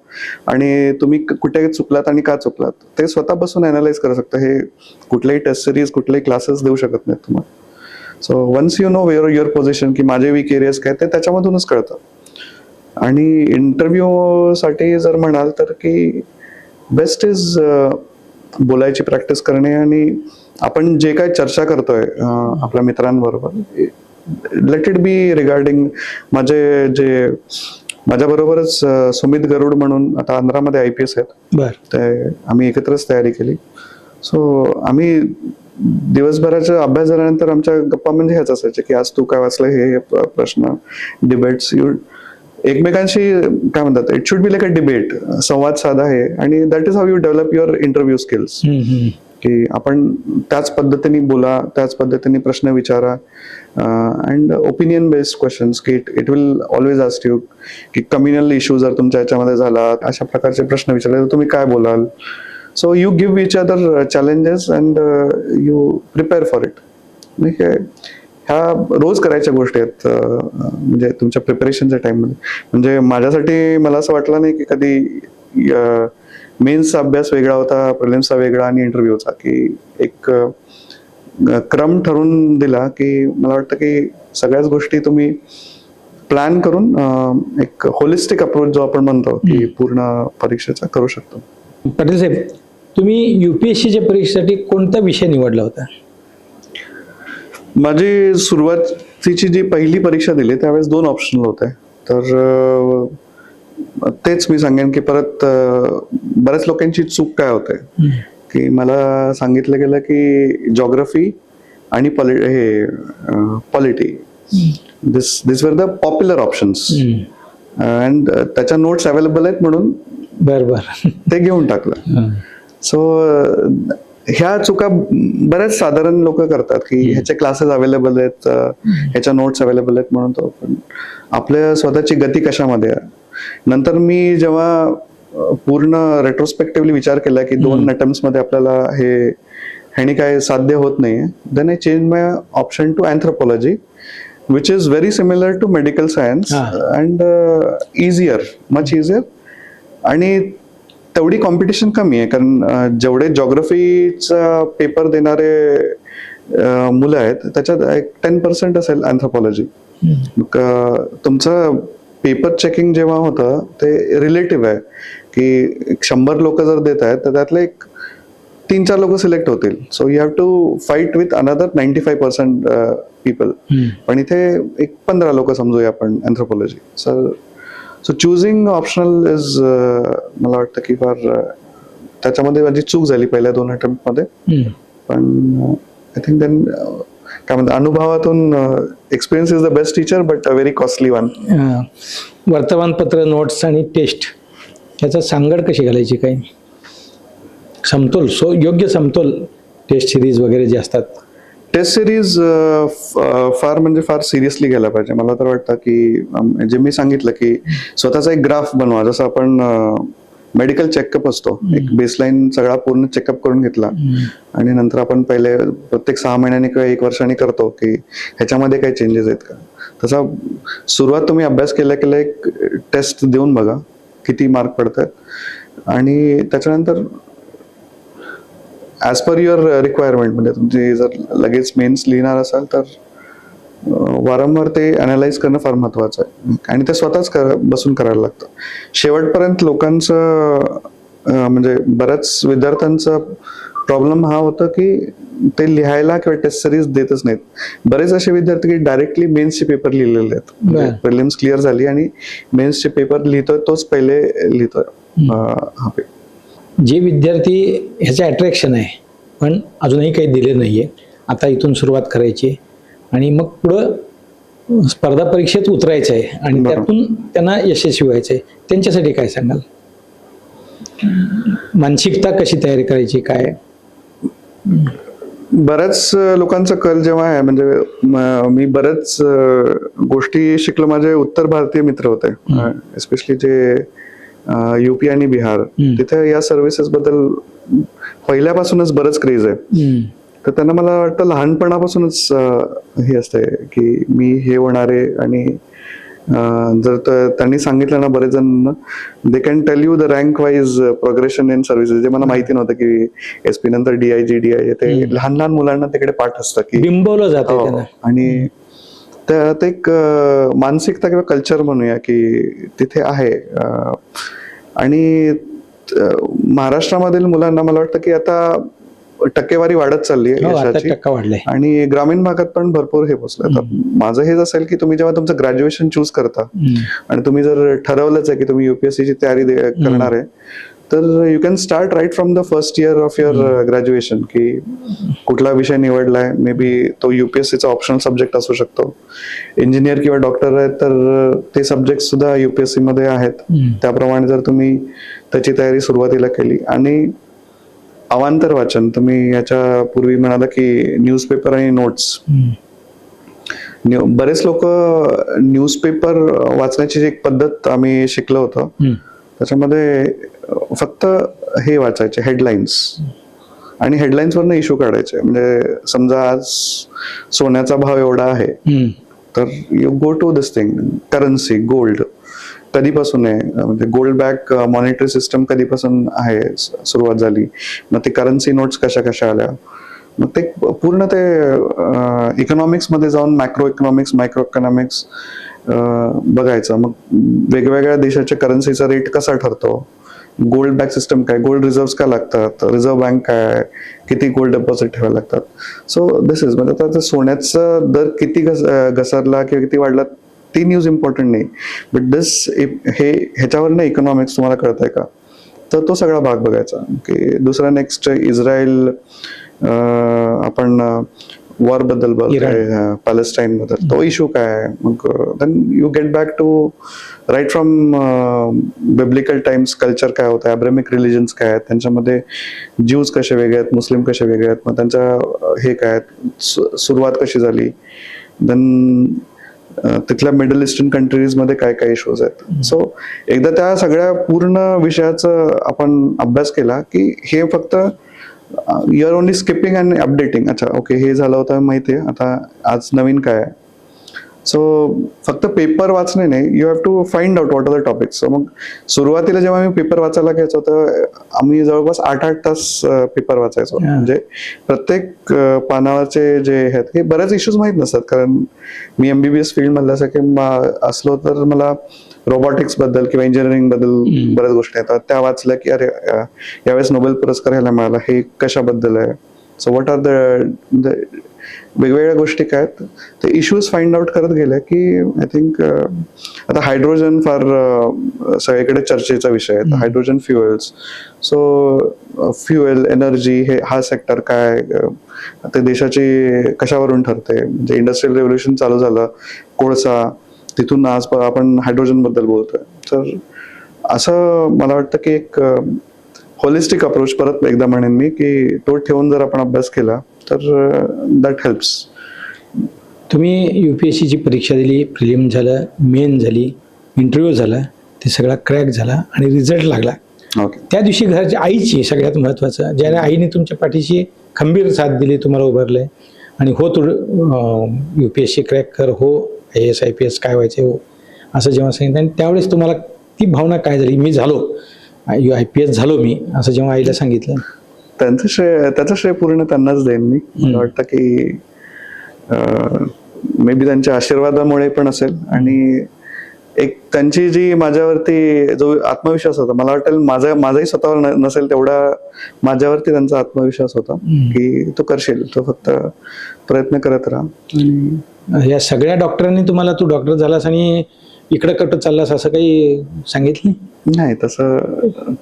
आणि तुम्ही कुठे चुकलात आणि का चुकलात ते स्वतः बसून अनालाइज करू शकता. हे कुठलेही टेस्ट सिरीज कुठलेही क्लासेस देऊ शकत नाहीत तुम्हाला. So once you know where your position की माझे वीक एरियाज काय ते त्याच्यामधूनच कळतं. आणि इंटरव्ह्यू साठी जर म्हणाल तर की बेस्ट इज बोलायची प्रॅक्टिस करणे, आणि आपण जे काय चर्चा करतोय आपल्या मित्रांबरोबर, लेट इट बी रिगार्डिंग माझ्याबरोबरच सुमित गरुड म्हणून आता आंध्रामध्ये IPS आहेत, ते आम्ही एकत्रच तयारी केली. सो आम्ही दिवसभराचा अभ्यास झाल्यानंतर आमच्या गप्पा म्हणजे ह्याच असायचे की आज तू काय वाचलं, हे प्रश्न, डिबेट्स, एकमेकांशी काय म्हणतात, it should be like a debate, संवाद साधा आहे. आणि that is how you develop your interview skills, की आपण त्याच पद्धतीने बोला, त्याच पद्धतीने प्रश्न विचारा, अँड ओपिनियन बेस्ड क्वेश्चन्स, की it will always ask you की कम्युनल इश्यू जर तुमच्या याच्यामध्ये झाला, अशा प्रकारचे प्रश्न विचारले तर तुम्ही काय बोलाल. So you give each other challenges and you prepare for it. ह्या रोज करायच्या गोष्टी आहेत म्हणजे तुमच्या प्रिपरेशनच्या टाइममध्ये. म्हणजे माझ्यासाठी मला असं वाटलं नाही की कधी मेन्सचा अभ्यास वेगळा होता, प्रिलिम्सचा वेगळा आणि इंटरव्ह्यूचा, की एक क्रम ठरवून दिला की मला वाटतं की सगळ्याच गोष्टी तुम्ही प्लॅन करून एक होलिस्टिक अप्रोच जो आपण म्हणतो की पूर्ण परीक्षेचा करू शकतो.
पाटील साहेब, तुम्ही UPSCच्या परीक्षेसाठी कोणता विषय निवडला होता?
माझी सुरुवातीची जी पहिली परीक्षा दिली त्यावेळेस 2 ऑप्शन होते. तर तेच मी सांगेन की परत बऱ्याच लोकांची चूक काय होते की मला सांगितलं गेलं की जॉग्राफी आणि polity, this were the popular options, and त्याच्या नोट्स अवेलेबल आहेत म्हणून
बरोबर
ते घेऊन टाकलं. सो ह्या चुका बऱ्याच साधारण लोक करतात की ह्याचे क्लासेस अवेलेबल आहेत, ह्याच्या नोट्स अवेलेबल आहेत म्हणून तो. पण आपल्या स्वतःची गती कशामध्ये आहे. नंतर मी जेव्हा पूर्ण रेट्रोस्पेक्टिव्हली विचार केला की 2 अटेम्प्ट्स मध्ये आपल्याला ह्यानी काय साध्य होत नाहीये, then I change my option to anthropology, which is very similar to medical science and easier, much easier. आणि तेवढी कॉम्पिटिशन कमी आहे, कारण जेवढे जॉग्राफीचा पेपर देणारे मुलं आहेत त्याच्यात एक 10% असेल अँथ्रोपॉलॉजी. तुमचं पेपर चेकिंग जेव्हा होतं ते रिलेटिव्ह आहे की 100 लोक जर देत आहेत तर त्यातले एक 3-4 लोक सिलेक्ट होतील. So you have to fight with another 95% people. पण इथे एक 15 लोक समजूया आपण anthropology. So choosing optional is मला वाटतं की फार त्याच्यामध्ये माझी चूक झाली पहिल्या 2 अटेम्प्ट मध्ये. पण आय थिंक देन काय म्हणतात, अनुभवातून experience is the best teacher but a very costly one.
वर्तमानपत्र, नोट्स आणि टेस्ट याचा सांगड कशी घालायची, काय समतोल, योग्य समतोल टेस्ट सिरीज वगैरे जे असतात.
टेस्ट सिरीज फार सिरियसली घ्यायला पाहिजे. मला तर वाटतं की जे मी सांगितलं की स्वतःचा एक ग्राफ बनवा, जसं आपण मेडिकल चेकअप असतो, एक बेसलाईन सगळा पूर्ण चेकअप करून घेतला आणि नंतर आपण पहिले प्रत्येक 6 महिन्यांनी किंवा 1 वर्षांनी करतो की ह्याच्यामध्ये काही चेंजेस आहेत का. तसा सुरुवात तुम्ही अभ्यास केल्या केल्या एक टेस्ट देऊन बघा किती मार्क पडतात आणि त्याच्यानंतर ॲज पर युअर रिक्वायरमेंट, म्हणजे तुमची जर लगेच मेन्स लिहिणार असाल तर वारंवार ते अनालाइज करणं फार महत्वाचं आहे आणि ते स्वतःच बसून करायला लागतं. शेवटपर्यंत लोकांचं म्हणजे बऱ्याच विद्यार्थ्यांचा प्रॉब्लेम हा होता की ते लिहायला किंवा टेस्ट सिरीज देतच नाहीत. बरेच असे विद्यार्थी की डायरेक्टली मेन्सचे पेपर लिहिलेले आहेत, प्रिलिम्स क्लिअर झाली आणि मेन्सचे पेपर लिहितोय तोच पहिले लिहितोय.
जे विद्यार्थी ह्याचं अट्रॅक्शन आहे पण अजूनही काही दिले नाहीये, आता इथून सुरुवात करायची आणि मग पुढं स्पर्धा परीक्षेत उतरायचं आहे आणि त्यातून त्यांना यशस्वी व्हायचं आहे, त्यांच्यासाठी काय सांगाल? मानसिकता कशी तयारी करायची, काय?
बऱ्याच लोकांचा कल जेव्हा आहे, म्हणजे मी बऱ्याच गोष्टी शिकलो. माझे उत्तर भारतीय मित्र होते, एस्पेशली जे UP आणि बिहार, तिथे या सर्व्हिसेस बद्दल पहिल्यापासूनच बरंच क्रेज आहे. तर त्यांना मला वाटतं लहानपणापासूनच हे असतंय की मी हे होणार आहे आणि जर त्यांनी सांगितलं ना, बरेच जण they can tell you the rank wise progression in services, जे मला माहिती नव्हतं की SP नंतर DIG ते लहान लहान मुलांना तिकडे पाठ असतं की
बिंबवलं जातं
आणि ते एक मानसिकता किंवा कल्चर म्हणूया की तिथे आहे. आणि महाराष्ट्रामधील मुलांना मला वाटतं की आता टक्केवारी वाढत चालली आहे यशाची आणि ग्रामीण भागात पण भरपूर हे पोचलंय. तर माझं हेच असेल की तुम्ही जेव्हा तुमचं ग्रॅज्युएशन चूज करता आणि तुम्ही जर ठरवलंच आहे की तुम्ही UPSC ची तयारी करणार आहे, तर you can start right from the first year of your graduation की कुठला विषय निवडलाय. मे बी तो UPSC चा ऑप्शनल सब्जेक्ट असू शकतो. इंजिनियर किंवा डॉक्टर आहेत तर ते सब्जेक्ट सुद्धा UPSC मध्ये आहेत. त्याप्रमाणे जर तुम्ही त्याची तयारी सुरुवातीला केली आणि अवांतर वाचन, तुम्ही याच्या पूर्वी म्हणाला की न्यूजपेपर आणि नोट्स, बरेच लोक न्यूजपेपर वाचण्याची जी एक पद्धत आम्ही शिकलो होतो त्याच्यामध्ये फक्त हे वाचायचे हेडलाईन्स आणि हेडलाईन्सवरनं इश्यू काढायचे. म्हणजे समजा आज सोन्याचा भाव एवढा आहे तर you go to this thing, currency, gold कधीपासून आहे, म्हणजे गोल्ड बॅक मॉनिटरी सिस्टम कधीपासून आहे, सुरुवात झाली, मग ते करन्सी नोट्स कशा कशा आल्या, मग ते पूर्ण ते इकॉनॉमिक्स मध्ये जाऊन मॅक्रो इकॉनॉमिक्स, मायक्रो इकॉनॉमिक्स बघायचं. मग वेगवेगळ्या देशाच्या करन्सीचा रेट कसा ठरतो, गोल्ड बॅक सिस्टम काय, गोल्ड रिझर्व्ह का लागतात, रिझर्व्ह बँक काय, किती गोल्ड डिपॉझिट ठेवायला लागतात. सो दिस इज, म्हणजे आता सोन्याचा दर किती घसरला किंवा किती वाढला ती न्यूज इम्पॉर्टंट नाही, बट दिस हे ह्याच्यावरनं इकॉनॉमिक्स तुम्हाला कळतंय का, तर तो सगळा भाग बघायचा. की दुसरा नेक्स्ट इस्रायल, आपण वॉर बद्दल बघतोय, पॅलेस्टाईन बद्दल तो इश्यू काय आहे. मग then you get back to right from biblical times, culture काय होतं, अब्रामिक रिलिजन्स काय आहेत, त्यांच्यामध्ये ज्यूज कसे वेगळे आहेत, मुस्लिम कसे वेगळे आहेत, मग त्यांच्या हे काय आहेत, सुरुवात कशी झाली, देन तिथल्या मिडल ईस्टर्न कंट्रीज मध्ये काय काय इश्यूज आहेत. सो एकदा त्या सगळ्या पूर्ण विषयाचा आपण अभ्यास केला की हे फक्त you are only skipping and updating. अच्छा ओके, हे झालं होतं माहितीये, आता आज नवीन काय आहे. सो फक्त पेपर वाचणे नाही, you have to find out what are the topics. मग सुरुवातीला जेव्हा मी पेपर वाचायला घ्यायचो तर आम्ही जवळपास 8-8 तास पेपर वाचायचो. म्हणजे प्रत्येक पानावरचे जे आहेत हे बरेच इश्यूज माहीत नसतात, कारण मी MBBS फील्ड मधल्यासारखे असलो तर मला रोबोटिक्स बद्दल किंवा इंजिनिअरिंग बद्दल बऱ्याच गोष्टी येतात, त्या वाचल्या की अरे यावेळेस नोबेल पुरस्कार ह्याला मिळाला, हे कशाबद्दल आहे. सो व्हॉट आर द वेगवेगळ्या गोष्टी काय आहेत, ते इश्यूज फाइंड आउट करत गेले की आय थिंक आता हायड्रोजन फार सगळीकडे चर्चेचा विषय आहे. Hydrogen fuels, so fuel energy हे हा सेक्टर काय, ते देशाची कशावरून ठरते. म्हणजे इंडस्ट्रियल रेव्होल्युशन चालू झालं, कोळसा, तिथून आज आपण हायड्रोजन बद्दल बोलतोय. तर असं मला वाटतं की एक होलिस्टिक अप्रोच, परत एकदा म्हणेन मी, की तो ठेवून जर आपण अभ्यास केला तर दॅट हेल्प्स.
तुम्ही UPSC ची परीक्षा दिली, प्रिलिम झालं, मेन झाली, इंटरव्ह्यू झाला, ते सगळा क्रॅक झाला आणि रिझल्ट लागला.
ओके.
त्या दिवशी घराच्या आईची सगळ्यात महत्त्वाचं, ज्याने आईने तुमच्या पाठीशी खंबीर साथ दिली, तुम्हाला उभारलंय आणि हो तू UPSC क्रॅक कर, हो IAS IPS काय व्हायचे हो, असं जेव्हा सांगितलं आणि त्यावेळेस तुम्हाला ती भावना काय झाली, मी झालो IPS झालो मी, असं जेव्हा आईला सांगितलं?
त्याचं श्रेय पूर्ण त्यांनाच देईन मी. मला वाटतं की मे बी त्यांच्या आशीर्वादामुळे पण असेल आणि एक त्यांची जी माझ्यावरती जो आत्मविश्वास होता, मला वाटेल माझाही स्वतःवर नसेल तेवढा माझ्यावरती त्यांचा आत्मविश्वास होता की तू करशील, तो फक्त प्रयत्न करत राहा.
या सगळ्या डॉक्टरांनी तुम्हाला तू डॉक्टर झालास आणि इकडं कट चाललास असं काही सांगितलं
नाही?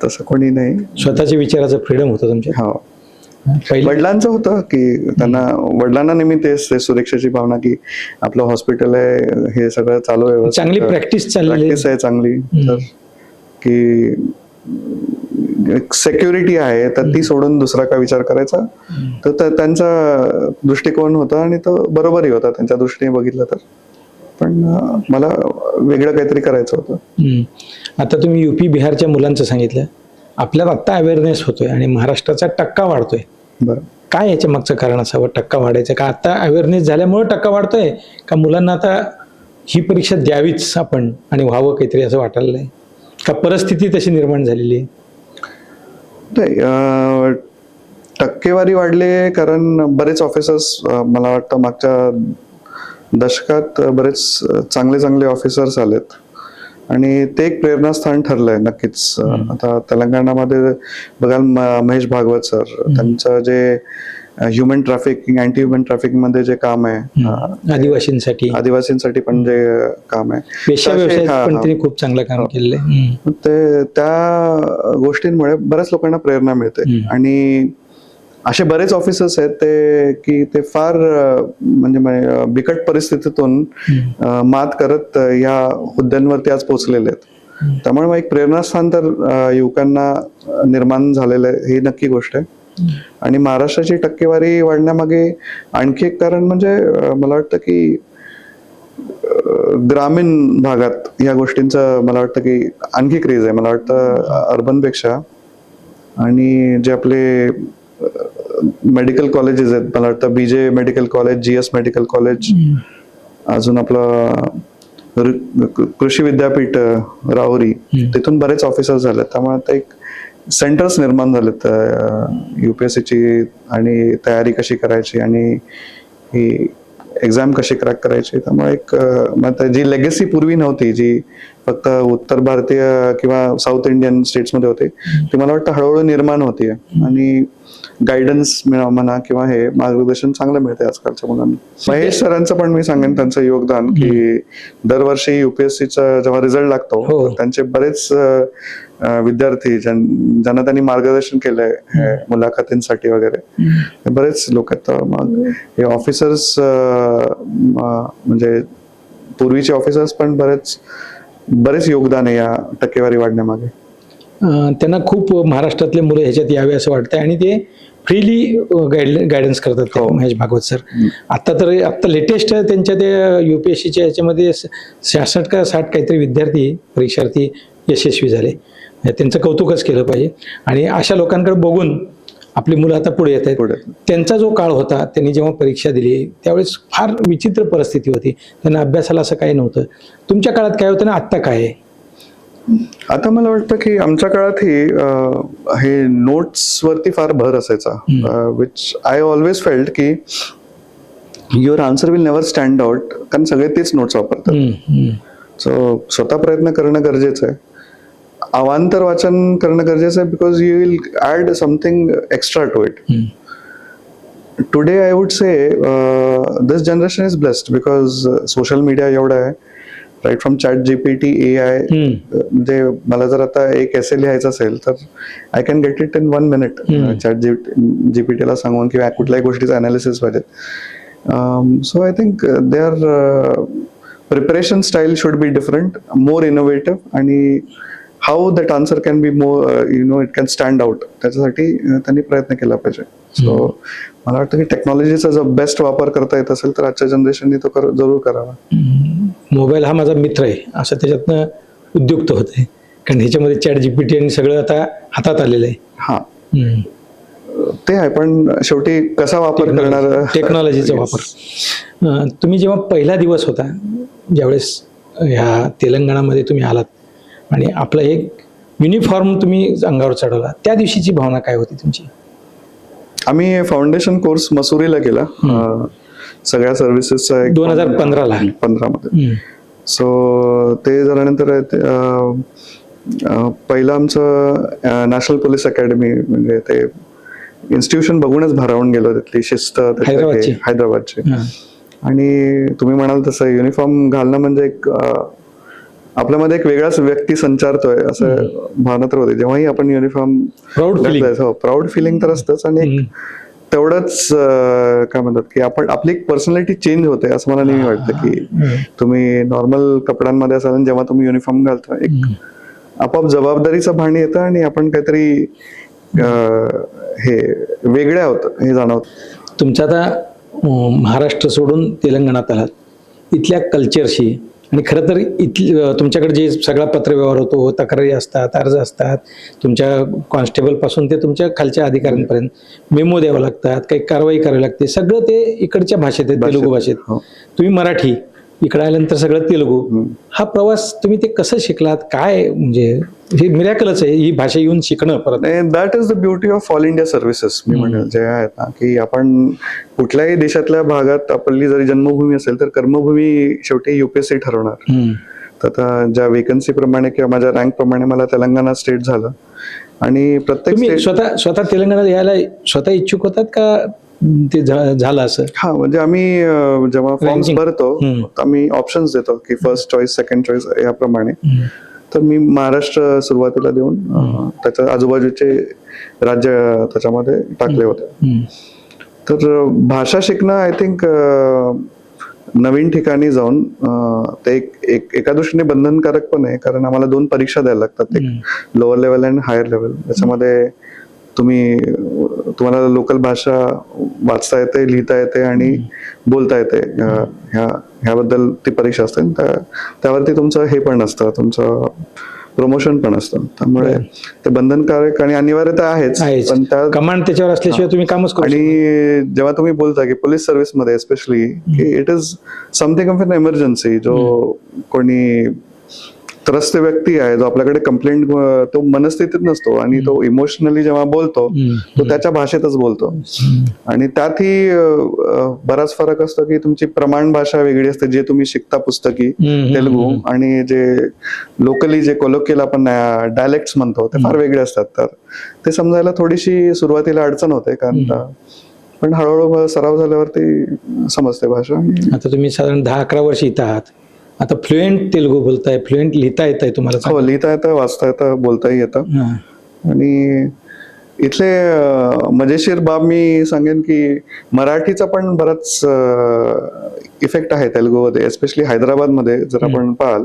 तसं कोणी नाही.
स्वतःच्या विचाराचं फ्रीडम होतं तुमच्या?
हो. वडिलांचं होतं की वडिलांना नेहमी तेच सुरक्षेची भावना की आपलं हॉस्पिटल आहे, हे सगळं चालू आहे,
चांगली प्रॅक्टिस
आहे चांगली, तर की सेक्युरिटी आहे तर ती सोडून दुसरा काय विचार करायचा, तर त्यांचा दृष्टिकोन होता आणि तो बरोबरही होता त्यांच्या दृष्टीने बघितलं तर. पण मला वेगळं काहीतरी करायचं होतं.
आता तुम्ही UP बिहारच्या मुलांचं सांगितलं, आपल्याला आत्ता अवेअरनेस होतोय आणि महाराष्ट्राचा टक्का वाढतोय.
बरं,
काय याच्या मागचं कारण असावं टक्का वाढायचं? का आता अवेअरनेस झाल्यामुळे टक्का वाढतोय, का मुलांना आता ही परीक्षा द्यावीच आपण आणि व्हावं काहीतरी असं वाटायला आहे, का परिस्थिती तशी निर्माण झालेली आहे?
टक्केवारी वाढली कारण बरेच ऑफिसर्स, मला वाटतं मागच्या दशकात बरेच चांगले ऑफिसर्स आलेत आणि ते एक प्रेरणास्थान ठरलंय नक्कीच. आता तेलंगणामध्ये बघाल महेश भागवत सर, त्यांचं जे human trafficking, anti human trafficking मध्ये जे काम आहे, आदिवासींसाठी पण जे काम आहे,
पेशा व्यवसायात पण त्यांनी खूप चांगलं काम केलेलं आहे.
ते त्या गोष्टींमुळे बऱ्याच लोकांना प्रेरणा मिळते आणि असे बरेच ऑफिसर्स आहेत ते की ते फार म्हणजे बिकट परिस्थितीतून मात करत या हुद्द्यांवरती आज पोहोचलेले आहेत. त्यामुळे मग एक प्रेरणास्थान तर युवकांना निर्माण झालेलं आहे, ही नक्की गोष्ट आहे. आणि महाराष्ट्राची टक्केवारी वाढण्यामागे आणखी एक कारण म्हणजे मला वाटतं की ग्रामीण भागात या गोष्टींचं मला वाटतं की आणखी क्रेज आहे, मला वाटतं अर्बनपेक्षा. आणि जे आपले मेडिकल कॉलेजेस आहेत, मला वाटतं BJ medical college, GS medical college, अजून आपलं कृषी विद्यापीठ राहुरी, तिथून बरेच ऑफिसर्स झालेत. त्यामुळे आता एक सेंटर्स निर्माण झालेत UPSCची आणि तयारी कशी करायची आणि ही एक्झाम कशी क्रॅक करायची. त्यामुळे एक जी लेगेसी पूर्वी नव्हती, जी फक्त उत्तर भारतीय किंवा साऊथ इंडियन स्टेट्समध्ये होती, ती मला वाटतं हळूहळू निर्माण होतीये आणि गायडन्स म्हणा किंवा हे मार्गदर्शन चांगलं मिळते आजकालच्या मुलांना. महेश सरांचं पण मी सांगेन त्यांचं योगदान की दरवर्षी UPSCचा जेव्हा रिझल्ट लागतो त्यांचे बरेच विद्यार्थी ज्यांना त्यांनी मार्गदर्शन केलंय मुलाखतींसाठी वगैरे, बरेच लोक आहेत. मग हे ऑफिसर्स म्हणजे पूर्वीचे ऑफिसर्स पण बरेच योगदान आहे या टक्केवारी वाढण्यामागे.
त्यांना खूप महाराष्ट्रातले मुलं ह्याच्यात यावे असं वाटतंय आणि ते फ्रीली गायडन्स करतात महेश भागवत सर. आता लेटेस्ट त्यांच्या ते UPSCच्या याच्यामध्ये 66 का 60 काहीतरी परीक्षार्थी यशस्वी झाले. त्यांचं कौतुकच केलं पाहिजे आणि अशा लोकांकडे बघून आपली मुलं आता पुढे येत आहेत. त्यांचा जो काळ होता, त्यांनी जेव्हा परीक्षा दिली त्यावेळेस फार विचित्र परिस्थिती होती, त्यांना अभ्यासाला असं काही नव्हतं. तुमच्या काळात काय होतं ना आत्ता काय आहे?
आता मला वाटतं की आमच्या काळातही हे नोट्स वरती फार भर असायचा, विच आय ऑलवेज फेल्ट की your answer will never stand out, कारण सगळे तेच नोट्स वापरतात. सो स्वतः प्रयत्न करणं गरजेचं आहे, अवांतर वाचन करणं गरजेचं आहे, because you will add something extra to it. Today I would say this generation is blessed because social media एवढा आहे, राईट फ्रॉम ChatGPT, AI. म्हणजे मला जर आता एक एसे लिहायचं असेल तर I can get it in 1 minute. ChatGPT ला सांगून किंवा कुठल्याही गोष्टीचं अनालिसिस पाहिजे. So I think their preparation style should be different, more innovative, आणि how that answer can be more it can stand out, त्याच्यासाठी त्यांनी प्रयत्न केला पाहिजे. सो मला वाटतं की टेक्नॉलॉजीचा जर बेस्ट वापर करता येत असेल तर आजच्या जनरेशननी तो जरूर करावा.
मोबाईल हा माझा मित्र आहे असं त्याच्यातनं उद्युक्त होते. कारण ह्याच्यामध्ये चॅट जीपीटी आणि सगळं आता हातात आलेलं आहे.
हा ते आहे, पण शेवटी कसा वापर करणार,
टेक्नॉलॉजीचा वापर. तुम्ही जेव्हा पहिला दिवस होता, ज्यावेळेस ह्या तेलंगणामध्ये तुम्ही आलात आणि आपला एक युनिफॉर्म तुम्ही अंगावर चढवला, त्या दिवशीची भावना काय होती तुमची?
आम्ही फाउंडेशन कोर्स मसुरीला केला सगळ्या सर्व्हिसेसचा
2015
मध्ये. सो ते झाल्यानंतर पहिलं आमचं नॅशनल पोलीस अकॅडमी, म्हणजे ते इन्स्टिट्यूशन बघूनच भारावून गेलो, तिथली शिस्त हैदराबादची. आणि तुम्ही म्हणाल तसं युनिफॉर्म घालणं म्हणजे एक आपल्यामध्ये एक वेगळाच व्यक्ती संचारतोय असं भावना तर होते जेव्हाही आपण युनिफॉर्म प्राऊड फिलिंग तर असतंच. आणि तेवढंच काय म्हणतात की आपण आपली एक पर्सनॅलिटी चेंज होते असं मला नेहमी वाटतं की तुम्ही नॉर्मल कपड्यांमध्ये असाल आणि जेव्हा तुम्ही युनिफॉर्म घालता एक आपोआप जबाबदारीचं भान येतं आणि आपण काहीतरी हे वेगळे आहोत हे जाणवत.
तुमचं आता महाराष्ट्र सोडून तेलंगणात आलात, इथल्या कल्चरशी आणि खरं तर तुमच्याकडे जे सगळा पत्रव्यवहार होतो, तक्रारी असतात, अर्ज असतात, तुमच्या कॉन्स्टेबल पासून ते तुमच्या खालच्या अधिकाऱ्यांपर्यंत मेमो द्यावं लागतात, काही कारवाई करावी लागते, सगळं ते इकडच्या भाषेत आहे, तेलुगू भाषेत. तुम्ही मराठी, इकडे आल्यानंतर सगळं तेलुगू. हा प्रवास तुम्ही ते कसं शिकलात? काय म्हणजे हे मिरॅकलच आहे ही भाषा येऊन शिकणं परत.
That is the beauty of all India services. मी म्हणेल जे आहेत ना की आपण कुठल्याही देशातल्या भागात आपली जरी जन्मभूमी असेल तर कर्मभूमी शेवटी युपीएससी ठरवणार. तर आता ज्या वेकन्सी प्रमाणे किंवा माझ्या रँक प्रमाणे मला तेलंगणा स्टेट झालं. आणि प्रत्येक
स्वतः तेलंगणाला यायला स्वतः इच्छुक होतात का ते झालं असं?
हा, म्हणजे आम्ही जेव्हा फॉर्म्स भरतो आम्ही ऑप्शन्स देतो की फर्स्ट चॉईस, सेकंड चॉईस याप्रमाणे. तर मी महाराष्ट्र सुरुवातीला देऊन त्याच्या आजूबाजूचे राज्य त्याच्यामध्ये टाकले होते. तर भाषा शिकणं आय थिंक नवीन ठिकाणी जाऊन ते एका दृष्टीने बंधनकारक पण आहे, कारण आम्हाला 2 परीक्षा द्यायला लागतात, एक लोअर लेवल आणि हायर लेवल. त्याच्यामध्ये तुम्हाला लोकल भाषा वाचता येते, लिहिता येते आणि बोलता येते. ह्याबद्दल ती परीक्षा असते. त्यावरती तुमचं हे पण असतं, तुमचं प्रमोशन पण असतं. त्यामुळे ते बंधनकारक आणि अनिवार्यता आहेच, पण त्या
कमांड त्याच्यावर असल्याशिवाय तुम्ही कामच करू.
आणि जेव्हा तुम्ही बोलता की पोलीस सर्व्हिस मध्ये एस्पेशली की it is something of an emergency, जो कोणी त्रस्त व्यक्ती आहे जो आपल्याकडे कंप्लेंट, तो मनस्थितीत नसतो आणि तो इमोशनली जेव्हा बोलतो तो त्याच्या भाषेतच बोलतो. आणि त्यातही बराच फरक असतो की तुमची प्रमाण भाषा वेगळी असते, जे तुम्ही शिकता पुस्तकी तेलुगू, आणि जे लोकली जे कोलोकियल आपण डायलेक्ट्स म्हणतो ते फार वेगळे असतात. तर ते समजायला थोडीशी सुरुवातीला अडचण होते, कारण पण हळूहळू सराव झाल्यावरती समजते भाषा.
आता तुम्ही साधारण 10-11 वर्ष इथं आहात, आता फ्लुएंट तेलुगू बोलताय, फ्लुएंट लिहिता येत आहे तुम्हाला?
हो, लिहिता येतं, वाचता येतं, बोलताही येतं. आणि इथले मजेशीर बाब मी सांगेन की मराठीचा पण बराच इफेक्ट आहे तेलुगूमध्ये, एस्पेशली हैदराबादमध्ये. जर आपण पाहाल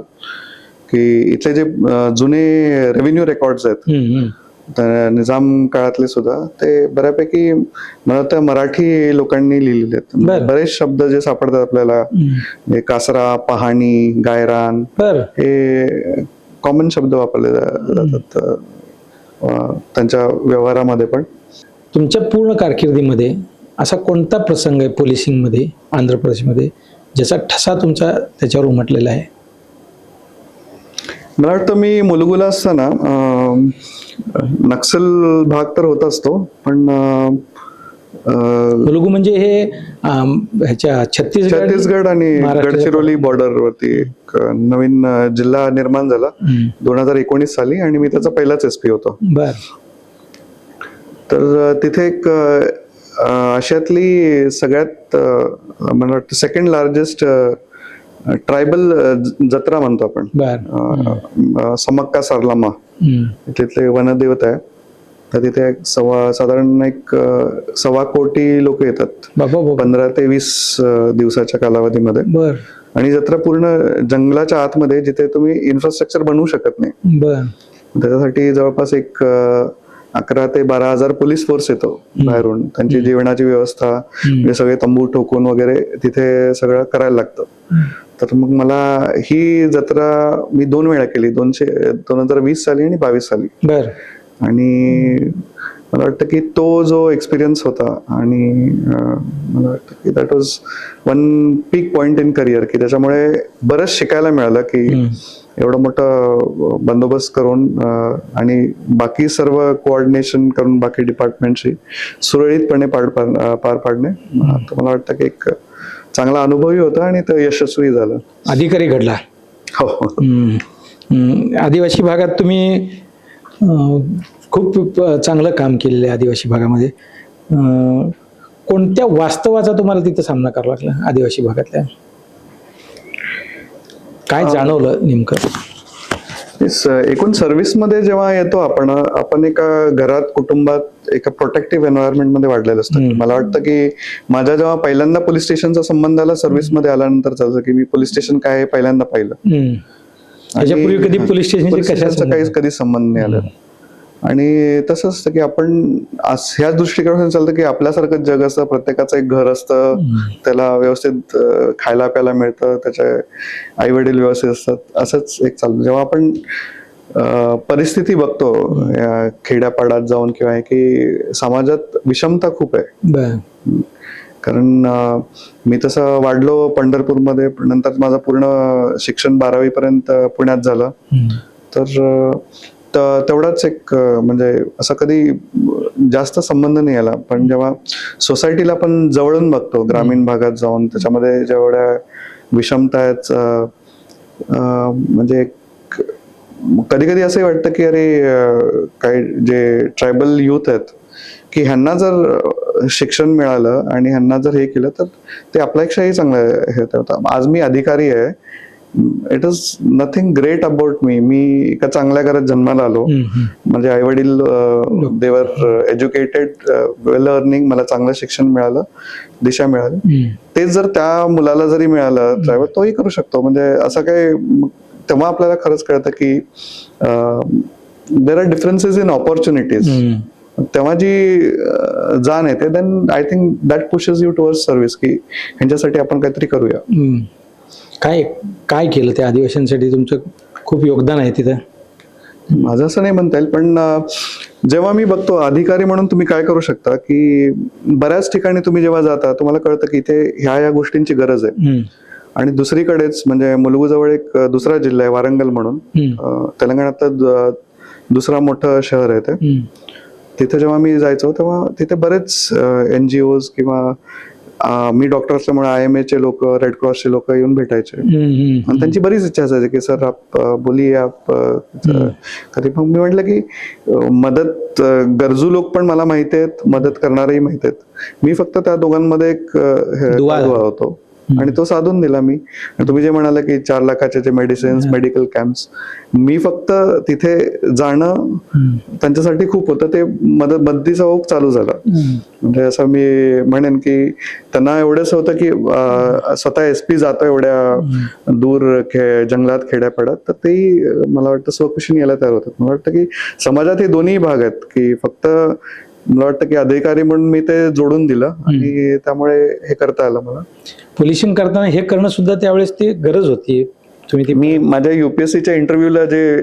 की इथले जे जुने रेव्हेन्यू रेकॉर्ड्स आहेत निजाम काळातले सुद्धा, ते बऱ्यापैकी मला वाटतं मराठी लोकांनी लिहिलेले आहेत. बरेच शब्द जे सापडतात आपल्याला, कासरा, पहाणी, गायरान, हे कॉमन शब्द वापरले जातात त्यांच्या व्यवहारामध्ये. पण
तुमच्या पूर्ण कारकिर्दीमध्ये असा कोणता प्रसंग आहे पोलिसिंगमध्ये, आंध्र प्रदेशमध्ये, ज्याचा ठसा तुमचा त्याच्यावर उमटलेला आहे?
मला वाटतं मी मुलुगुला असताना नक्सल भाग तर होत असतो, पण
मुलुगू म्हणजे हे ह्याच्या
छत्तीसगड आणि गडचिरोली बॉर्डरवरती एक नवीन जिल्हा निर्माण झाला 2019 साली, आणि मी त्याचा पहिलाच SP होतो. तर तिथे एक आशियातली सगळ्यात मला वाटतं सेकंड लार्जेस्ट ट्रायबल जत्रा म्हणतो आपण, समक्का सारलामा, तिथले वनदेवता आहे. तर तिथे साधारण एक 1.25 कोटी लोक येतात 15 ते 20 दिवसाच्या कालावधीमध्ये. आणि जत्रा पूर्ण जंगलाच्या आतमध्ये, जिथे तुम्ही इन्फ्रास्ट्रक्चर बनवू शकत नाही. त्याच्यासाठी जवळपास एक 11 ते 12 हजार पोलीस फोर्स येतो बाहेरून. त्यांची जेवणाची व्यवस्था, सगळे तंबू ठोकून वगैरे तिथे सगळं करायला लागतं. तर मग मला ही जत्रा मी 2 वेळा केली, 2020 साली आणि 22 साली.
बर.
आणि मला वाटतं की तो जो एक्सपिरियन्स होता आणि मला वाटतं की that was one peak point in career, की त्याच्यामुळे बरंच शिकायला मिळालं की एवढं मोठं बंदोबस्त करून आणि बाकी सर्व कोऑर्डिनेशन करून बाकी डिपार्टमेंटशी सुरळीतपणे पार पाडणे, तर मला वाटतं की एक चांगला अनुभवही होता आणि तो यशस्वी झालं.
अधिकारी घडला.
हो.
आदिवासी भागात तुम्ही खूप चांगलं काम केलेलं आहे. आदिवासी भागामध्ये कोणत्या वास्तवाचा तुम्हाला तिथं सामना करावा लागला आदिवासी भागातल्या? काय जाणवलं नेमकं?
एकूण सर्व्हिसमध्ये जेव्हा येतो आपण एका घरात, कुटुंबात, एका प्रोटेक्टिव्ह एन्व्हायरमेंट मध्ये वाढलेलं असतं. मला वाटतं की माझा जेव्हा पहिल्यांदा पोलीस स्टेशनचा संबंध आला सर्व्हिसमध्ये आल्यानंतर, झालं की मी पोलीस स्टेशन काय हे पहिल्यांदा पाहिलं.
त्याच्यापूर्वी कधी पोलीस
स्टेशनचा काहीच कधी संबंध नाही आला. आणि तसं असतं की आपण ह्याच दृष्टिकोनातून चालतं की आपल्यासारखं जग असतं, प्रत्येकाचं एक घर असतं, त्याला व्यवस्थित खायला प्यायला मिळतं, त्याचे आई वडील व्यवस्थित असतात, असंच एक चालतं. जेव्हा आपण परिस्थिती बघतो या खेड्यापाड्यात जाऊन किंवा की समाजात विषमता खूप आहे. कारण मी तसं वाढलो पंढरपूरमध्ये, नंतर माझं पूर्ण शिक्षण 12वी पर्यंत पुण्यात झालं. तर तेवढाच एक म्हणजे असं कधी जास्त संबंध नाही आला. पण जेव्हा सोसायटीला आपण जवळून बघतो ग्रामीण भागात जाऊन, त्याच्यामध्ये जेवढ्या विषमता आहेत, म्हणजे कधी कधी असंही वाटतं की अरे काही जे ट्रायबल युथ आहेत की ह्यांना जर शिक्षण मिळालं आणि ह्यांना जर हे केलं तर ते आपल्यापेक्षाही चांगलं हे होतं. आज मी अधिकारी आहे. It is nothing great about me. मी एका चांगल्या घरात जन्माला आलो. म्हणजे आई वडील देवर एज्युकेटेड, वेल अर्निंग, मला चांगलं शिक्षण मिळालं, दिशा मिळाली. तेच जर त्या मुलाला जरी मिळालं ड्रायव्हर, तोही करू शकतो. म्हणजे असं काही, तेव्हा आपल्याला खरंच कळतं की there are differences in opportunities. तेव्हा जी जाण येते, then I think that pushes you towards service, की ह्यांच्यासाठी आपण काहीतरी करूया.
काय काय केलं त्या आदिवासींसाठी? तुमचं खूप योगदान आहे तिथं.
माझं असं नाही म्हणता येईल, पण जेव्हा मी बघतो अधिकारी म्हणून तुम्ही काय करू शकता, की बऱ्याच ठिकाणी तुम्ही जेव्हा जाता तुम्हाला कळतं की इथे ह्या गोष्टींची गरज आहे. आणि दुसरीकडेच म्हणजे मुलुगूजवळ एक दुसरा जिल्हा आहे वारंगल म्हणून, तेलंगणातलं दुसरा मोठं शहर आहे ते. तिथे जेव्हा मी जायचो तेव्हा तिथे बरेच NGOs किंवा मी डॉक्टर असल्यामुळे IMA चे लोक, रेड क्रॉसचे लोक येऊन भेटायचे आणि त्यांची बरीच इच्छा असायची की सर आप बोलिये आप कधी. मग मी म्हटलं की मदत गरजू लोक पण मला माहिती आहेत, मदत करणारेही माहिती आहेत. मी फक्त त्या दोघांमध्ये एक दुवा होतो आणि तो साधून दिला मी. तुम्ही जे म्हणाला की 4 लाखाचे जे मेडिसिन्स, मेडिकल कॅम्प्स, मी फक्त तिथे जाणं त्यांच्यासाठी खूप होतं. ते मदतीचा ओघ चालू झाला. म्हणजे असं मी म्हणेन की त्यांना एवढंच होतं की स्वतः SP जातो एवढ्या दूर जंगलात, खेड्यापाड्यात, तर तेही मला वाटतं स्वखुशीने यायला तयार होतात. मला वाटतं की समाजात हे दोन्ही भाग आहेत, की फक्त मला वाटतं की अधिकारी म्हणून मी ते जोडून दिलं आणि त्यामुळे हे करता आलं मला.
पोलिसिंग करताना हे करणं सुद्धा त्यावेळेस ती गरज होती.
मी माझ्या UPSCच्या इंटरव्ह्यूला जे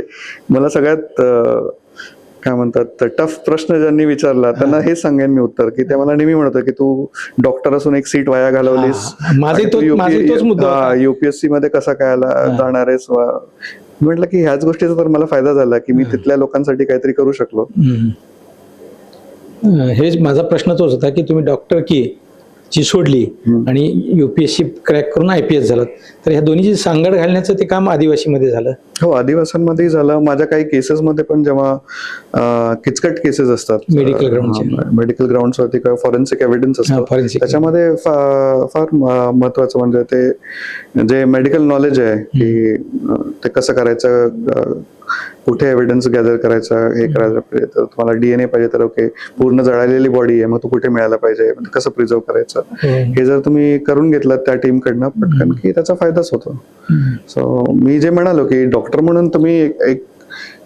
मला सगळ्यात काय म्हणतात टफ प्रश्न ज्यांनी विचारला त्यांना हे सांगेन मी उत्तर, की ते मला नेहमी म्हणत की तू डॉक्टर असून एक सीट वाया घालवलीस, UPSC मध्ये कसा काय जाणार आहेस. म्हटलं की ह्याच गोष्टीचा तर मला फायदा झाला की मी तिथल्या लोकांसाठी काहीतरी करू शकलो.
हेच माझा प्रश्न तोच होता की तुम्ही डॉक्टर ची सोडली आणि UPSC क्रॅक करून IPS झालं, तर ह्या दोन्हीची सांगड घालण्याचं ते काम आदिवासीमध्ये झालं.
हो, आदिवासींमध्ये झालं. माझ्या काही केसेसमध्ये पण जेव्हा किचकट केसेस असतात मेडिकल ग्राउंड्सवरती किंवा फॉरेन्सिक एव्हिडन्स असतो, त्याच्यामध्ये फार महत्वाचं म्हणजे ते जे मेडिकल नॉलेज आहे की ते कसं करायचं, कुठे एव्हिडन्स गॅदर करायचा, हे करायला पाहिजे. तर तुम्हाला DNA पाहिजे तर ओके, पूर्ण जळालेली बॉडी आहे, मग तो कुठे मिळायला पाहिजे, कसं प्रिझर्व करायचं, हे जर तुम्ही करून घेतलं त्या टीम कडनं पटकन, की त्याचा फायदाच होतो. सो मी जे म्हणालो की डॉक्टर म्हणून तुम्ही एक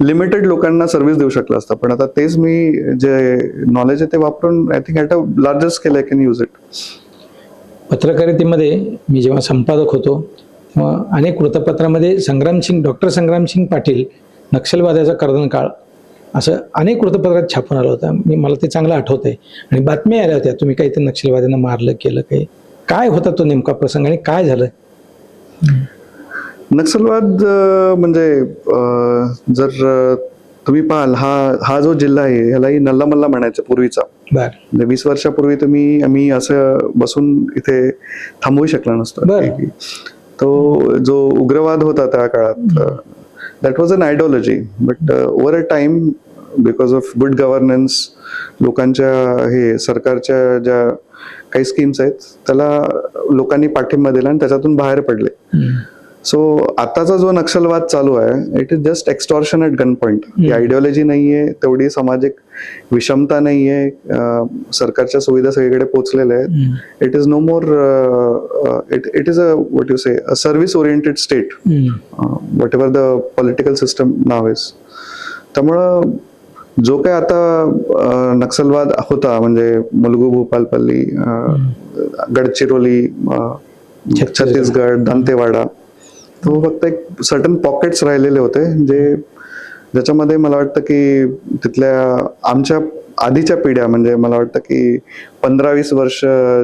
लिमिटेड लोकांना सर्व्हिस देऊ शकला असता, पण आता तेच मी जे नॉलेज आहे ते वापरून I think at a larger scale I can use it.
पत्रकारितेमध्ये मी जेव्हा संपादक होतो तेव्हा अनेक वृत्तपत्रामध्ये डॉक्टर संग्रामसिंग पाटील नक्षलवाद्याचा कर्दनकाळ असं अनेक वृत्तपत्रात छापून आलं होतं. मला ते चांगलं आठवत आहे. आणि बातम्या आल्या होत्या, तुम्ही काही ते नक्षलवाद्यांना मारलं केलं काही. काय होता तो नेमका प्रसंग आणि काय झालं?
नक्षलवाद म्हणजे जर तुम्ही पाहाल, हा जो जिल्हा आहे ह्यालाही नल्लामल्ला म्हणायचं पूर्वीचा.
बर.
म्हणजे 20 वर्षापूर्वी आम्ही असं बसून इथे थांबवू शकलो नसतो.
बरं.
तो जो उग्रवाद होता त्या काळात, that was an ideology, but over a time because of good governance, लोकांच्या सरकारच्या ज्या काही स्कीम्स आहेत त्याला लोकांनी पाठिंबा दिला आणि त्याच्यातून बाहेर पडले. सो आताचा जो नक्षलवाद चालू आहे, it is just extortion at gun point. He ideology नाहीये, तेवढी सामाजिक विषमता नाहीये, सरकारच्या सुविधा सगळीकडे पोहोचलेल्या आहेत. It is no more, it is a what you say a service oriented state, whatever the political system नाव इज. त्यामुळं जो काय आता नक्षलवाद होता, म्हणजे मुलगू, भूपालपल्ली, गडचिरोली, छत्तीसगड, दंतेवाडा, तो फक्त एक सर्टन पॉकेट्स राहिलेले होते ज्याच्यामध्ये मला वाटतं की तिथल्या आमच्या आधीच्या पिढ्या, म्हणजे मला वाटतं की 15-20 वर्ष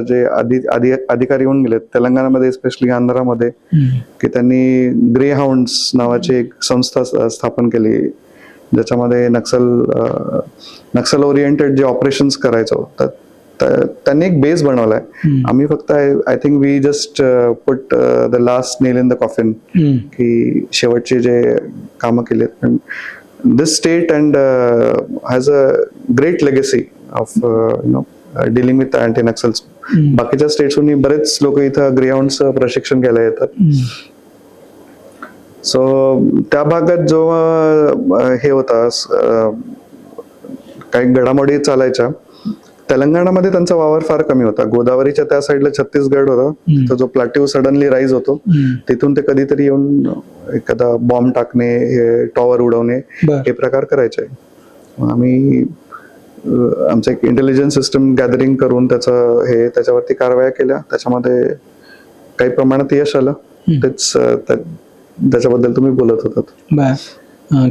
जे अधिकारी होऊन गेलेत तेलंगणामध्ये, स्पेशली आंध्रामध्ये, की त्यांनी ग्रे हाऊंड्स नावाची एक संस्था स्थापन केली, ज्याच्यामध्ये नक्सल ओरिएंटेड जे ऑपरेशन्स करायचो त्यांनी एक बेस बनवलाय. आम्ही फक्त I think we just put the last nail in the coffin, की शेवटचे जे कामं केलेत. This state and has a great legacy of dealing with anti Naxals. बाकीच्या स्टेट्सहून बरेच लोक इथं ग्रेहाउंडचं प्रशिक्षण घ्यायला येतात. सो त्या भागात जेव्हा हे होता, काही घडामोडी चालायच्या, तेलंगणामध्ये त्यांचा वावर फार कमी होता. गोदावरीच्या त्या साईडला छत्तीसगड होता, तो जो प्लॅट्यू सडनली राईज होतो, तिथून ते कधीतरी येऊन एखादा बॉम्ब टाकणे, हे टॉवर उडवणे, हे प्रकार करायचे. आम्ही आमचं एक इंटेलिजन्स सिस्टम गॅदरिंग करून त्याच्यावरती कारवाया केल्या. त्याच्यामध्ये काही प्रमाणात यश आलं. तेच त्याच्याबद्दल तुम्ही बोलत होतात.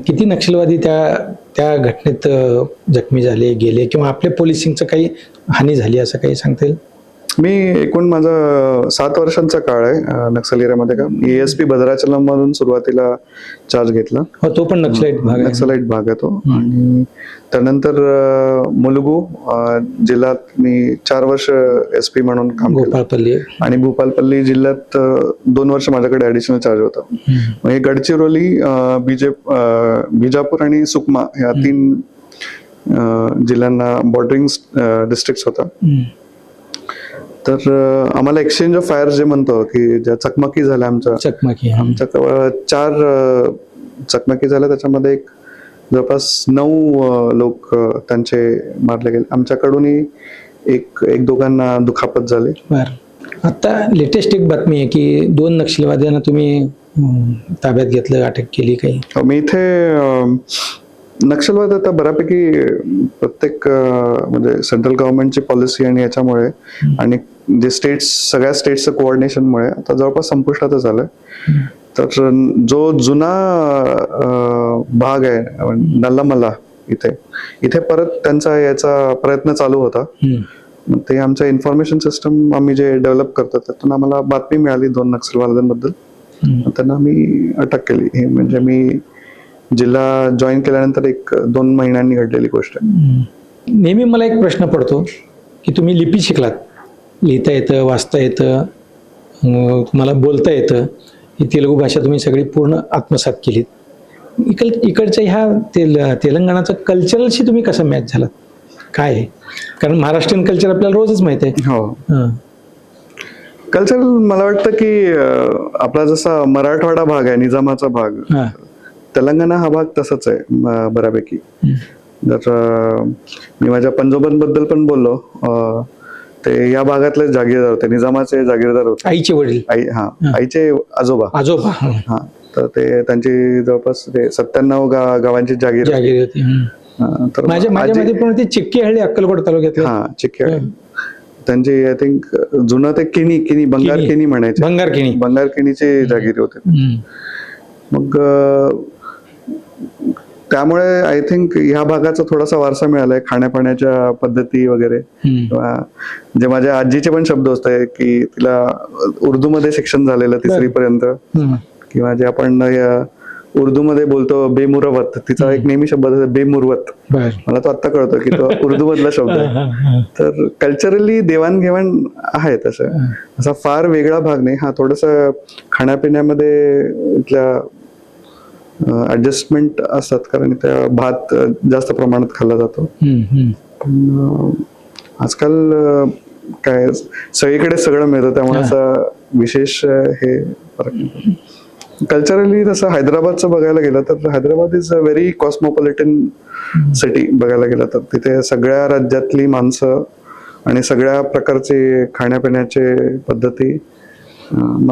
किती नक्षलवादी त्या घटनेत जखमी झाले, गेले, किंवा आपल्या पोलिसिंगचं काही हानी झाली असं काही सांगता येईल?
मी एकूण माझा 7 वर्षांचा काळ आहे नक्सल एरियामध्ये. का ESP भद्राचलम मधून सुरुवातीला चार्ज घेतला.
तो पण
नक्सलाइट भाग आहे तो. आणि त्यानंतर मुलगू जिल्ह्यात मी 4 वर्ष SP म्हणून काम केलं. आणि भूपालपल्ली जिल्ह्यात 2 वर्ष माझ्याकडे ऍडिशनल चार्ज होता. म्हणजे गडचिरोली, बिजापूर आणि सुकमा ह्या 3 जिल्ह्यांना बॉर्डरिंग डिस्ट्रिक्ट होता. तर आम्हाला एक्सचेंज ऑफ फायर जे म्हणतो, की ज्या चकमकी झाल्या आमच्या 4 चकमकी झाल्या, त्याच्यामध्ये जवळपास 9 लोक त्यांचे मारले गेले. आमच्याकडूनही एक दोघांना दुखापत झाली.
आता लेटेस्ट एक बातमी आहे की 2 नक्षलवाद्यांना तुम्ही ताब्यात घेतलं, अटक केली काही?
मी इथे नक्षलवाद आता बऱ्यापैकी प्रत्येक म्हणजे सेंट्रल गव्हर्नमेंटची पॉलिसी आणि याच्यामुळे आणि जे सगळ्या स्टेट्सचं कोऑर्डिनेशनमुळे आता जवळपास संपुष्टातच आलंय. तर जो जुना भाग आहे नल्लामल्ला, इथे परत त्यांचा याचा प्रयत्न चालू होता. ते आमचं इन्फॉर्मेशन सिस्टम आम्ही जे डेव्हलप करतो त्यातून आम्हाला बातमी मिळाली 2 नक्षलवाद्यांबद्दल. त्यांना आम्ही अटक केली. हे म्हणजे मी जिल्हा जॉईन केल्यानंतर 1-2 महिन्यांनी घडलेली गोष्ट आहे.
नेहमी मला एक प्रश्न पडतो की तुम्ही लिपी शिकलात, लिहिता येतं, वाचता येतं, तुम्हाला बोलता येतं, ही तेलुगू भाषा तुम्ही सगळी पूर्ण आत्मसात केलीत. इकडच्या ह्या तेलंगणाचं कल्चरलशी तुम्ही कसं मॅच झालात? काय आहे? कारण महाराष्ट्रीयन कल्चर आपल्याला रोजच माहित आहे.
हो, कल्चर मला वाटतं की आपला जसा मराठवाडा भाग आहे, निजामाचा भाग, तेलंगणा हा भाग तसाच आहे बऱ्यापैकी. जर मी माझ्या पंजोबांबद्दल पण बोललो, ते या भागातले जागीरदार होते, निजामाचे जागीरदार होते.
आईचे वडील?
आईचे आजोबा. हा, तर ते त्यांची जवळपास 97 गावांची जागीर होती.
तर माझ्या मध्ये पण ते चिक्कीहळ्ळी, अक्कलकोट तालुक्यात.
चिक्कीहळ्ळी. त्यांची आय थिंक जुनं ते किनी बंगार
किनी.
किनी म्हणायचे,
बंगारकिणी.
बंगार किनीचे जागीर होते. मग त्यामुळे आय थिंक ह्या भागाचा थोडासा वारसा मिळालाय, खाण्यापिण्याच्या पद्धती वगैरे. किंवा जे माझ्या आजीचे पण शब्द होते की तिला उर्दूमध्ये शिक्षण झालेलं 3री पर्यंत, किंवा जे आपण उर्दूमध्ये बोलतो बेमुरवत, तिचा एक नेहमी शब्द आहे बेमुरवत. मला तो आता कळतो की तो उर्दू मधला शब्द आहे. तर कल्चरली देवाणघेवाण आहे तसं, असा फार वेगळा भाग नाही. हा थोडंसं खाण्यापिण्यामध्ये इथल्या ऍडजस्टमेंट असतात, कारण त्या भात जास्त प्रमाणात खाल्ला जातो. पण आजकाल काय सगळीकडे सगळं मिळतं, त्यामुळे असं विशेष हे फरक नाही. कल्चरली तसं हैदराबादचं बघायला गेलं तर Hyderabad is a very cosmopolitan city. बघायला गेलं तर तिथे सगळ्या राज्यातली माणसं आणि सगळ्या प्रकारचे खाण्यापिण्याचे पद्धती.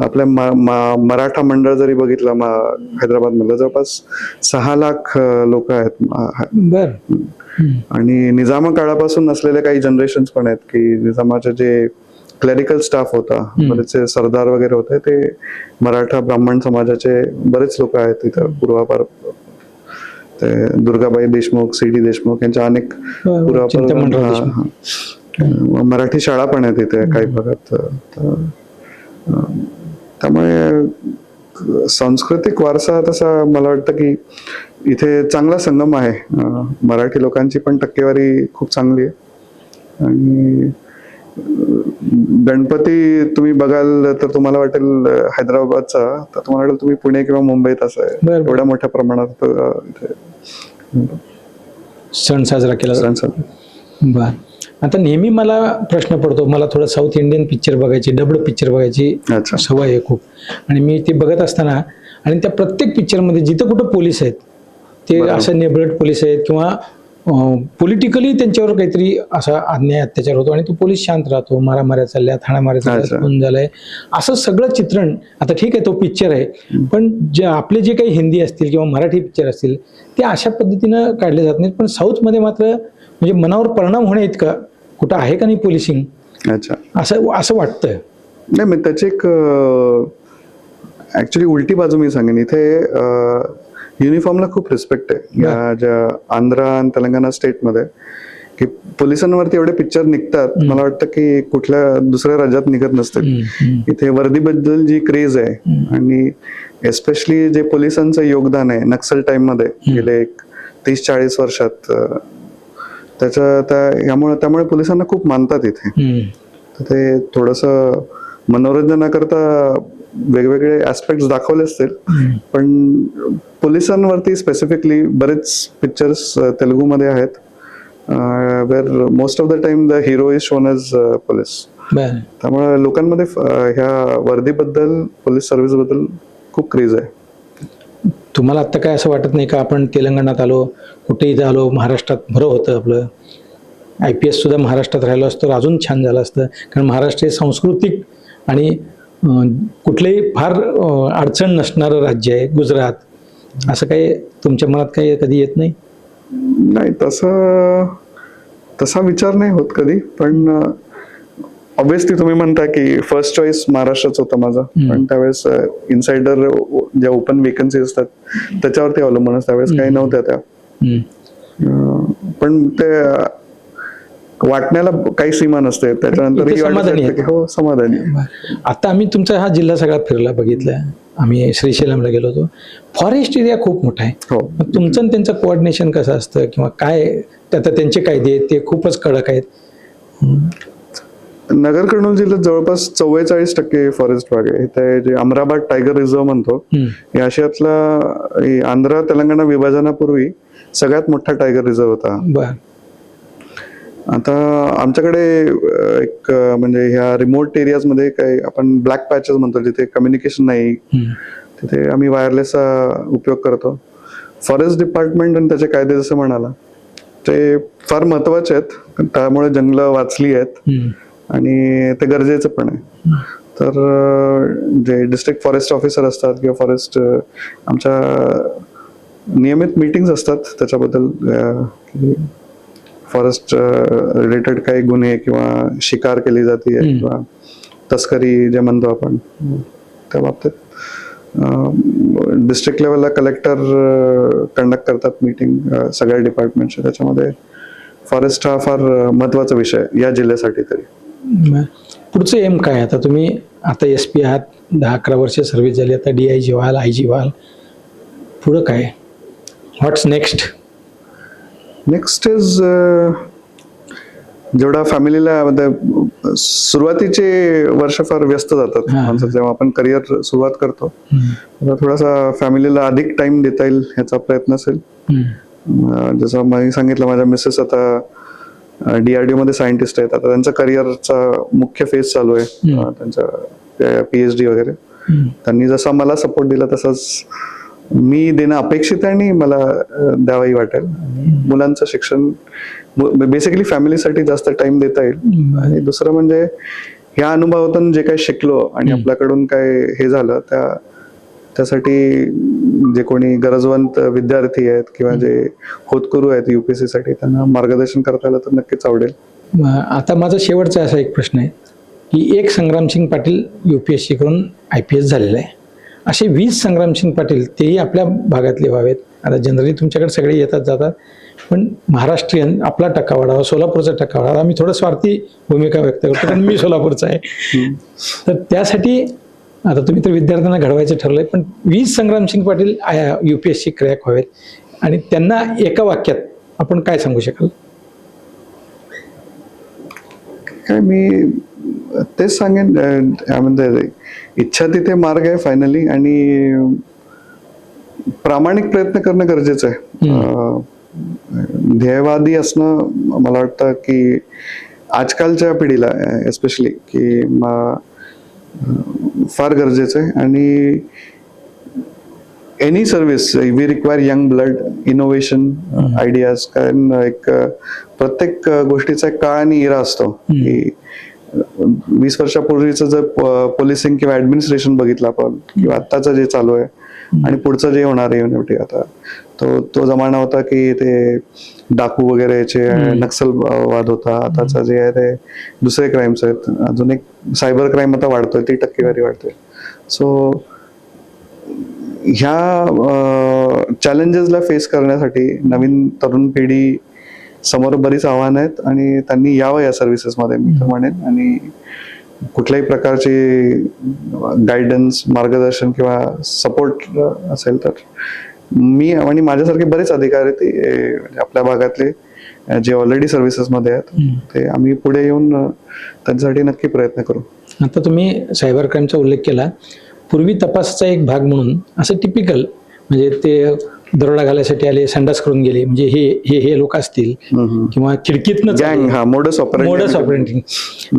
आपल्या मराठा मंडळ जरी बघितलं हैदराबाद मधलं, जवळपास 6 लाख लोक आहेत. आणि निजामा काळापासून असलेले काही जनरेशन पण आहेत की निजामाचे जे क्लरिकल स्टाफ होता, बरेचसे सरदार वगैरे होते, ते मराठा ब्राह्मण समाजाचे बरेच लोक आहेत तिथं. पूर्वापार ते दुर्गाबाई देशमुख, C.D. देशमुख यांच्या अनेक पूर्वापार मराठी शाळा पण आहेत तिथे काही भागात. त्यामुळे सांस्कृतिक वारसा तसा मला वाटतं की इथे चांगला संगम आहे. मराठी लोकांची पण टक्केवारी खूप चांगली आहे. आणि गणपती तुम्ही बघाल तर तुम्हाला वाटेल हैदराबादचा, तर तुम्हाला वाटेल तुम्ही पुणे किंवा मुंबईत असं आहे. एवढ्या मोठ्या प्रमाणात इथे
सण साजरा केला जातो. बर, आता नेहमी मला प्रश्न पडतो, मला थोडं साऊथ इंडियन पिक्चर बघायची, डबड पिक्चर बघायची सवय आहे खूप. आणि मी ते बघत असताना, आणि त्या प्रत्येक पिक्चरमध्ये जिथं कुठं पोलीस आहेत ते असं नेबरहूड पोलीस आहेत, किंवा पॉलिटिकली त्यांच्यावर काहीतरी असा अन्याय अत्याचार होतो आणि तो पोलीस शांत राहतो, मारामाऱ्या चालल्या, ठाणामाऱ्या चालल्या, खून झालाय, असं सगळं चित्रण. आता ठीक आहे तो पिक्चर आहे, पण जे आपले जे काही हिंदी असतील किंवा मराठी पिक्चर असतील ते अशा पद्धतीनं काढले जात नाहीत. पण साऊथमध्ये मात्र म्हणजे मनावर परिणाम होणे इतका कुठं आहे का नाही पोलिसिंग, असं वाटतंय.
नाही, मी त्याची एक ऍक्च्युली उलटी बाजू मी सांगेन. इथे युनिफॉर्मला खूप रिस्पेक्ट आहे या ज्या आंध्र आणि तेलंगणा स्टेटमध्ये, की पोलिसांवरती एवढे पिक्चर निघतात, मला वाटतं की कुठल्या दुसऱ्या राज्यात निघत नसतील. इथे वर्दीबद्दल जी क्रेज आहे, आणि एस्पेशली जे पोलिसांचं योगदान आहे नक्सल टाइम मध्ये गेले 30-40 वर्षात, त्यामुळे पोलिसांना खूप मानतात इथे. तर ते थोडंसं मनोरंजनाकरता वेगवेगळे ऍस्पेक्ट दाखवले असतील, पण पोलिसांवरती स्पेसिफिकली बरेच पिक्चर्स तेलुगूमध्ये आहेत, where most of the time the hero is shown as police. त्यामुळे लोकांमध्ये ह्या वर्दीबद्दल, पोलीस सर्व्हिस बद्दल खूप क्रेज आहे.
तुम्हाला आता काय असं वाटत नाही का, आपण तेलंगणात आलो, कुठे इथं आलो, महाराष्ट्रात बरं होतं आपलं, IPS सुद्धा महाराष्ट्रात राहिलो असतं तर अजून छान झालं असतं, कारण महाराष्ट्र हे सांस्कृतिक आणि कुठलेही फार अडचण नसणारं राज्य आहे, गुजरात. असं काही तुमच्या मनात काही कधी येत नाही?
नाही, तसा विचार नाही होत कधी. पण ऑब्विसली तुम्ही म्हणता की फर्स्ट चॉईस महाराष्ट्राच होता माझा, पण त्यावेळेस इनसाइडर ज्या ओपन वेकन्सी असतात त्याच्यावरती अवलंबून, त्यावेळेस काही नव्हत्या त्या. पण ते वाटण्याला काही सीमा नसते, त्याच्यानंतर हो समाधानी.
आता आम्ही तुमचा हा जिल्हा सगळा फिरला, बघितला, आम्ही श्रीशैलमला गेलो होतो. फॉरेस्ट एरिया खूप मोठा आहे. तुमचं आणि त्यांचं कोऑर्डिनेशन कसं असतं, किंवा काय आता त्यांचे कायदे ते खूपच कडक आहेत?
नगर कर्नूल जिल्ह्यात जवळपास 44% फॉरेस्ट भाग आहे. इथे जे अमराबाद टायगर रिझर्व म्हणतो, या आशियातला आंध्र तेलंगणा विभाजनापूर्वी सगळ्यात मोठा टायगर रिझर्व होता. आता आमच्याकडे एक म्हणजे ह्या रिमोट एरियाज मध्ये काही आपण ब्लॅक पॅचेस म्हणतो, जिथे कम्युनिकेशन नाही, तिथे आम्ही वायरलेसचा उपयोग करतो. फॉरेस्ट डिपार्टमेंट आणि त्याचे कायदे जसं म्हणाला ते फार महत्वाचे आहेत, त्यामुळे जंगलं वाचली आहेत आणि ते गरजेचं पण आहे. तर जे डिस्ट्रिक्ट फॉरेस्ट ऑफिसर असतात किंवा फॉरेस्ट, आमच्या नियमित मीटिंग्स असतात त्याच्याबद्दल. फॉरेस्ट रिलेटेड काही गुन्हे किंवा शिकार केली जाते किंवा तस्करी जे म्हणतो आपण, त्या बाबतीत डिस्ट्रिक्ट लेवलला कलेक्टर कंडक्ट करतात मीटिंग सगळ्या डिपार्टमेंटचे. त्याच्यामध्ये फॉरेस्ट हा फार महत्वाचा विषय आहे या जिल्ह्यासाठी तरी.
पुढचं एम काय? आता तुम्ही आता SP आहात, 10-11 वर्ष सर्व्हिस झाली, आता DIG व्हाल, IG व्हाल, पुढं काय? व्हॉट्स नेक्स्ट?
नेक्स्ट इज जेवढा फॅमिलीला सुरुवातीचे वर्ष फार व्यस्त जातात माणसं, जेव्हा आपण करिअर सुरुवात करतो थोडासा फॅमिलीला अधिक टाइम देता येईल ह्याचा प्रयत्न असेल. जसं मी सांगितलं, माझ्या मिसेस आता DRDO मध्ये सायंटिस्ट आहेत. आता त्यांचा करिअरचा मुख्य फेज चालू आहे, त्यांचा PhD वगैरे. त्यांनी जसा मला सपोर्ट दिला तसाच मी देणं अपेक्षित आहे आणि मला द्यावाही वाटेल. मुलांचं शिक्षण बेसिकली फॅमिलीसाठी जास्त टाइम देता येईल. आणि दुसरं म्हणजे ह्या अनुभवातून जे काही शिकलो आणि आपल्याकडून काय हे झालं त्यासाठी जे कोणी गरजवंत विद्यार्थी आहेत किंवा जे होतकरू आहेत UPSC साठी, त्यांना मार्गदर्शन करता आलं तर नक्कीच आवडेल.
आता माझा शेवटचा असा एक प्रश्न आहे की एक संग्रामसिंग पाटील UPSC करून IPS झालेला आहे, असे 20 संग्रामसिंग पाटील तेही आपल्या भागातले व्हावेत. आता जनरली तुमच्याकडे सगळे येतात जातात, पण महाराष्ट्रीयन आपला टक्का वाढावा, सोलापूरचा टक्का वाढावा. आम्ही थोडं स्वार्थी भूमिका व्यक्त करतो कारण मी सोलापूरचा आहे. तर त्यासाठी आता तुम्ही तर विद्यार्थ्यांना घडवायचं ठरलंय, पण 20 संग्रामसिंग पाटील UPSC क्रॅक व्हावेत आणि त्यांना एका वाक्यात आपण काय सांगू शकाल?
काय मी तेच सांगेन, म्हणजे इच्छा तिथे मार्ग आहे फायनली, आणि प्रामाणिक प्रयत्न करणं गरजेचं आहे. ध्येयवादी असणं मला वाटतं की आजकालच्या पिढीला एस्पेशली की फार गरजेचं आहे. आणि any service we require young blood, innovation, ideas. कारण एक प्रत्येक गोष्टीचा एक काळ आणि इरा असतो की 20 वर्षापूर्वीचं जर पोलिसिंग किंवा ऍडमिनिस्ट्रेशन बघितलं आपण किंवा आत्ताचं जे चालू आहे आणि पुढचं जे होणार आहे आता, तो जमाना होता की ते डाकू वगैरेचे नक्षलवाद होता. आताचं जे आहे ते दुसरे क्राईम्स आहेत. अजून एक सायबर क्राईम आता वाढतोय, ती टक्केवारी वाढते. सो ह्या चॅलेंजेसला फेस करण्यासाठी नवीन तरुण पिढी समोर बरीच आव्हानं आहेत आणि त्यांनी यावं या सर्व्हिसेसमध्ये मी तर म्हणेन. आणि कुठल्याही प्रकारचे गायडन्स, मार्गदर्शन किंवा सपोर्ट असेल तर मी आणि माझ्यासारखे बरेच अधिकारी ते आपल्या भागातले जे ऑलरेडी सर्व्हिसेसमध्ये आहेत ते आम्ही पुढे येऊन त्यांच्यासाठी नक्की प्रयत्न करू.
आता तुम्ही सायबर क्राईमचा उल्लेख केला. पूर्वी तपासाचा एक भाग म्हणून असं टिपिकल म्हणजे ते दरोडा घालायसाठी आले, संडास करून गेले, म्हणजे हे लोक असतील किंवा खिडकीतनं
गँग, मोडस
ऑपरेटिंग.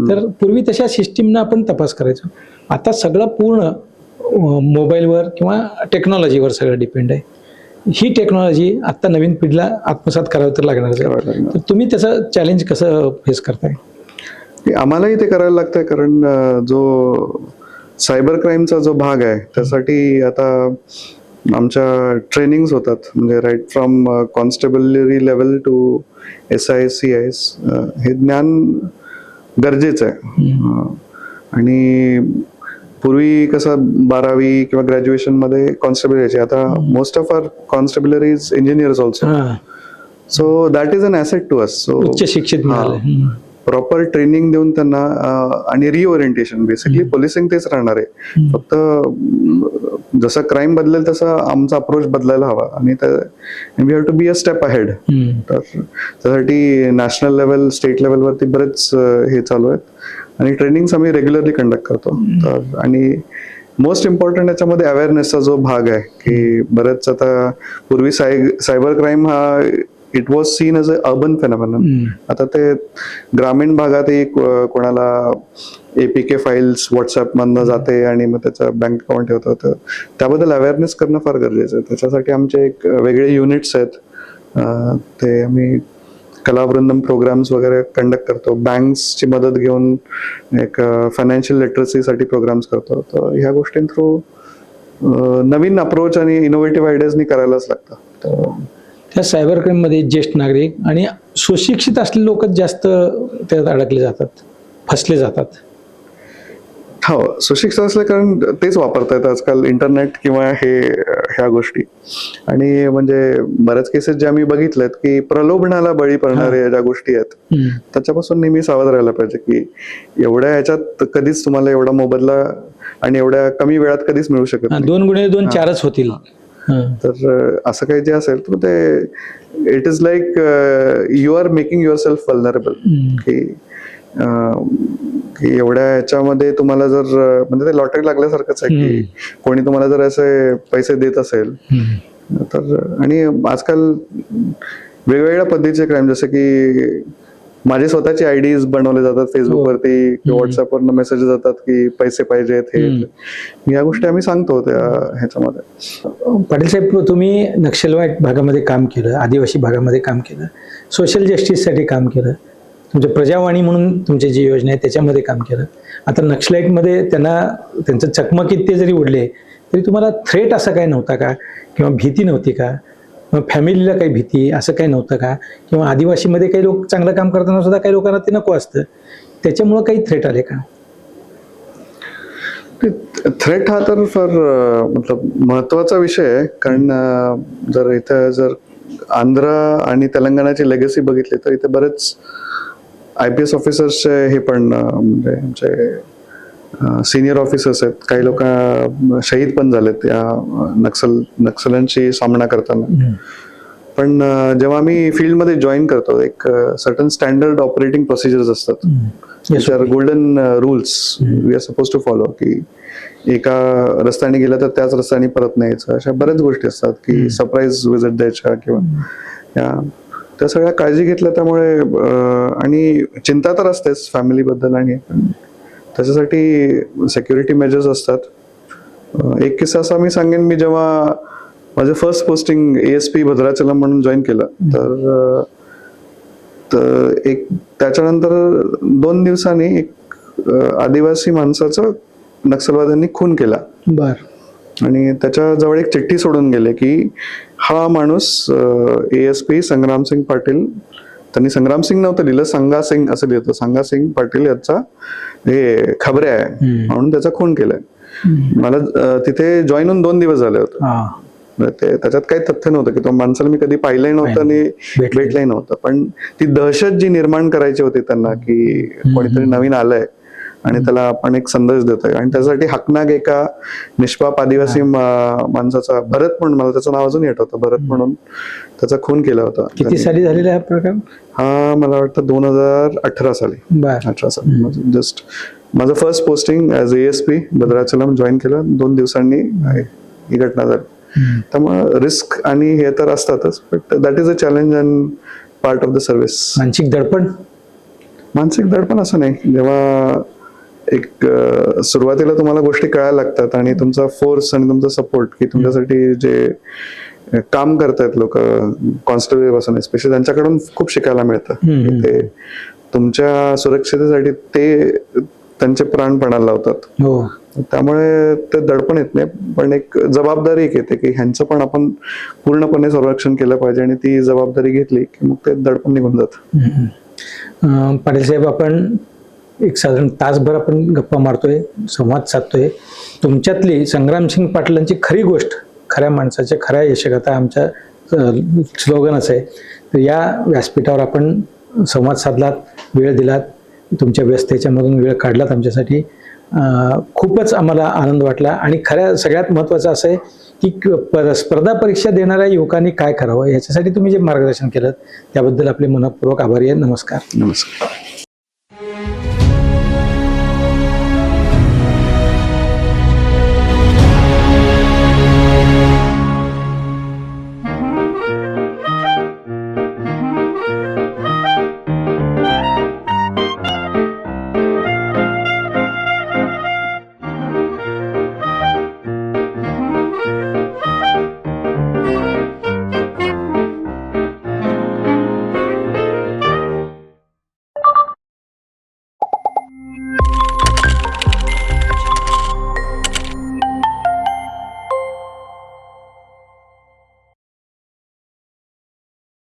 तर पूर्वी तशा सिस्टीमनं आपण तपास करायचो. आता सगळं पूर्ण मोबाईलवर किंवा टेक्नॉलॉजीवर सगळं डिपेंड आहे. ही टेक्नॉलॉजी आता नवीन पिढीला आत्मसात करावं तर लागणारच आहे. तर तुम्ही त्याचं चॅलेंज कसं फेस करताय?
आम्हालाही ते करायला लागतंय, कारण जो सायबर क्राईमचा जो भाग आहे त्यासाठी आता आमच्या ट्रेनिंग्स होतात, म्हणजे right from constabulary level to SI CIs. हे ज्ञान गरजेचं आहे. आणि पूर्वी कसं 12वी किंवा ग्रॅज्युएशन मध्ये कॉन्स्टेबल यायचे, आता most of our constabulary is engineers also. So that is an asset to us. So
उच्च शिक्षित मिळाले,
प्रॉपर ट्रेनिंग देऊन त्यांना आणि रिओरिएंटेशन. बेसिकली पोलिसिंग तेच राहणार आहे, फक्त जसं क्राईम बदलेल तसा आमचा अप्रोच बदलायला हवा. आणि we have to be a step ahead. तर त्यासाठी नॅशनल लेवल, स्टेट लेवलवरती बरेच हे चालू आहेत आणि ट्रेनिंग्स आम्ही रेग्युलरली कंडक्ट करतो. तर आणि मोस्ट इम्पॉर्टंट याच्यामध्ये अवेअरनेसचा जो भाग आहे की बरेच आता पूर्वी सायबर क्राईम हा it was seen as a urban phenomenon. आता ते ग्रामीण भागातही कोणाला APK फाईल्स व्हॉट्सअप मधनं जाते आणि मग त्याचं बँक अकाउंट ठेवतं, तर त्याबद्दल अवेअरनेस करणं फार गरजेचं आहे. त्याच्यासाठी आमचे एक वेगळे युनिट्स आहेत, ते आम्ही कलावृंदम प्रोग्राम्स वगैरे कंडक्ट करतो. बँक्सची मदत घेऊन एक फायनान्शियल लिटरसीसाठी प्रोग्राम्स करतो. तर ह्या गोष्टीं थ्रू नवीन अप्रोच आणि इनोव्हेटिव्ह आयडियाजनी करायलाच लागतं. तर
त्या सायबर क्राईममध्ये ज्येष्ठ नागरिक आणि सुशिक्षित असलेले लोकच जास्त त्यात अडकले जातात, फसले जातात.
हो, सुशिक्षित असले कारण तेच वापरतायत आजकाल इंटरनेट किंवा ह्या गोष्टी. आणि म्हणजे बऱ्याच केसेस ज्या मी बघितल्यात की प्रलोभनाला बळी पडणारे ज्या गोष्टी आहेत त्याच्यापासून नेहमी सावध राहायला पाहिजे की एवढ्या ह्याच्यात कधीच तुम्हाला एवढा मोबदला आणि एवढ्या कमी वेळात कधीच मिळू शकत नाही.
2 गुणे 2 4च होतील.
तर असं काही जे असेल तर ते it is like you are making yourself vulnerable की एवढ्या ह्याच्यामध्ये तुम्हाला जर म्हणजे ते लॉटरी लागल्यासारखंच आहे की कोणी तुम्हाला जर असे पैसे देत असेल तर. आणि आजकाल वेगवेगळ्या पद्धतीचे क्राईम जसे की माझे स्वतःची आयडीज बनवले जातात फेसबुकवरती किंवा व्हॉट्सअपवरनं मेसेजेस जातात की पैसे पाहिजेत हे. या गोष्टी आम्ही सांगतो त्या ह्याच्यामध्ये.
पाटील साहेब, तुम्ही नक्षलवाद भागामध्ये काम केलं, आदिवासी भागामध्ये काम केलं, सोशल जस्टिससाठी काम केलं, तुमच्या प्रजावाणी म्हणून तुमची जी योजना आहे त्याच्यामध्ये काम केलं. आता नक्षलाईटमध्ये त्यांचं चकमकीत ते जरी उडले तरी तुम्हाला थ्रेट असा काही नव्हता का, किंवा भीती नव्हती का, फॅमिलीला काही भीती असं काही नव्हतं का, किंवा आदिवासीमध्ये काही लोक चांगलं काम करताना सुद्धा काही लोकांना ते नको असतं, त्याच्यामुळं काही थ्रेट आले का?
थ्रेट हा तर फार मतलब महत्वाचा विषय आहे. कारण जर आंध्र आणि तेलंगणाची लेगसी बघितली तर इथे बरेच IPS ऑफिसर्सचे हे पण म्हणजे आमचे सिनियर ऑफिसर्स आहेत. काही लोक शहीद पण झालेत या नक्षल्यांशी सामना करताना. पण जेव्हा आम्ही फील्डमध्ये जॉईन करतो एक सर्टन स्टँडर्ड ऑपरेटिंग प्रोसिजर्स असतात, golden rules we are suppose to follow की एका रस्त्याने गेलं तर त्याच रस्त्याने परत नाही यायचं. अशा बऱ्याच गोष्टी असतात की सरप्राईज विजिट द्यायच्या किंवा त्या सगळ्या काळजी घेतल्या. त्यामुळे आणि चिंता तर असतेच फॅमिलीबद्दल आणि त्याच्यासाठी सिक्युरिटी मेजर्स असतात. एक किस्सा असा मी सांगेन, मी जेव्हा माझं फर्स्ट पोस्टिंग ASP भद्राचलम म्हणून जॉईन केलं तर त्याच्यानंतर 2 दिवसांनी एक आदिवासी माणसाचं नक्षलवाद्यांनी खून केला. आणि त्याच्या जवळ एक चिठ्ठी सोडून गेले की हा माणूस ASP संग्रामसिंग पाटील, त्यांनी संग्रामसिंग नव्हतं लिहिलं, संगासिंग असं लिहिलं, संगासिंग पाटील याचा हे खबऱ्या आहे म्हणून त्याचा खून केलाय. मला तिथे जॉईन होऊन 2 दिवस झाले होते. त्याच्यात काही तथ्य नव्हतं की तो माणसाला मी कधी पाहिलंही नव्हतं आणि भेटलंही नव्हतं. पण ती दहशत जी निर्माण करायची होती त्यांना की कोणीतरी नवीन आलंय आणि त्याला आपण एक संदेश देतोय. आणि त्यासाठी हकनाग एका निष्पाप आदिवासी माणसाचा, भरत म्हणून, मला त्याचं नाव अजून आठवतं, भरत म्हणून त्याचा खून केला होता.
किती साली झालेला हा प्रकार?
हा मला वाटतं 2018 साली. 18 साली जस्ट माझं first posting as ASP Bhadrachalam join केलं. 2 दिवसांनी ही घटना झाली. त्यामुळे रिस्क आणि हे तर असतातच, but that is a challenge and part of the service. मानसिक दडपण असं नाही. जेव्हा एक सुरुवातीला तुम्हाला गोष्टी कळायला लागतात आणि तुमचा फोर्स आणि तुमचा सपोर्ट की तुमच्यासाठी जे काम करतायत लोक कॉन्स्टेबल पासून स्पेशली, त्यांच्याकडून खूप शिकायला मिळतं. ते तुमच्या सुरक्षितेसाठी ते त्यांचे प्राण पणाला लावतात. त्यामुळे ते दडपण येत नाही, पण एक जबाबदारी एक येते की ह्यांचं पण आपण पूर्णपणे संरक्षण केलं पाहिजे. आणि ती जबाबदारी घेतली की मग ते दडपण निघून जातं.
पाटील साहेब, आपण एक साधारण तासभर आपण गप्पा मारतोय, संवाद साधतोय. तुमच्यातली संग्रामसिंग पाटलांची खरी गोष्ट, खऱ्या माणसाच्या खऱ्या यशगाथा आमच्या स्लोगनच आहे. तर या व्यासपीठावर आपण संवाद साधलात, वेळ दिलात, तुमच्या व्यस्ततेच्यामधून वेळ काढलात आमच्यासाठी. खूपच आम्हाला आनंद वाटला. आणि सगळ्यात महत्त्वाचं असं आहे की स्पर्धा परीक्षा देणाऱ्या युवकांनी काय करावं याच्यासाठी तुम्ही जे मार्गदर्शन केलं त्याबद्दल आपले मनपूर्वक आभारी आहे. नमस्कार.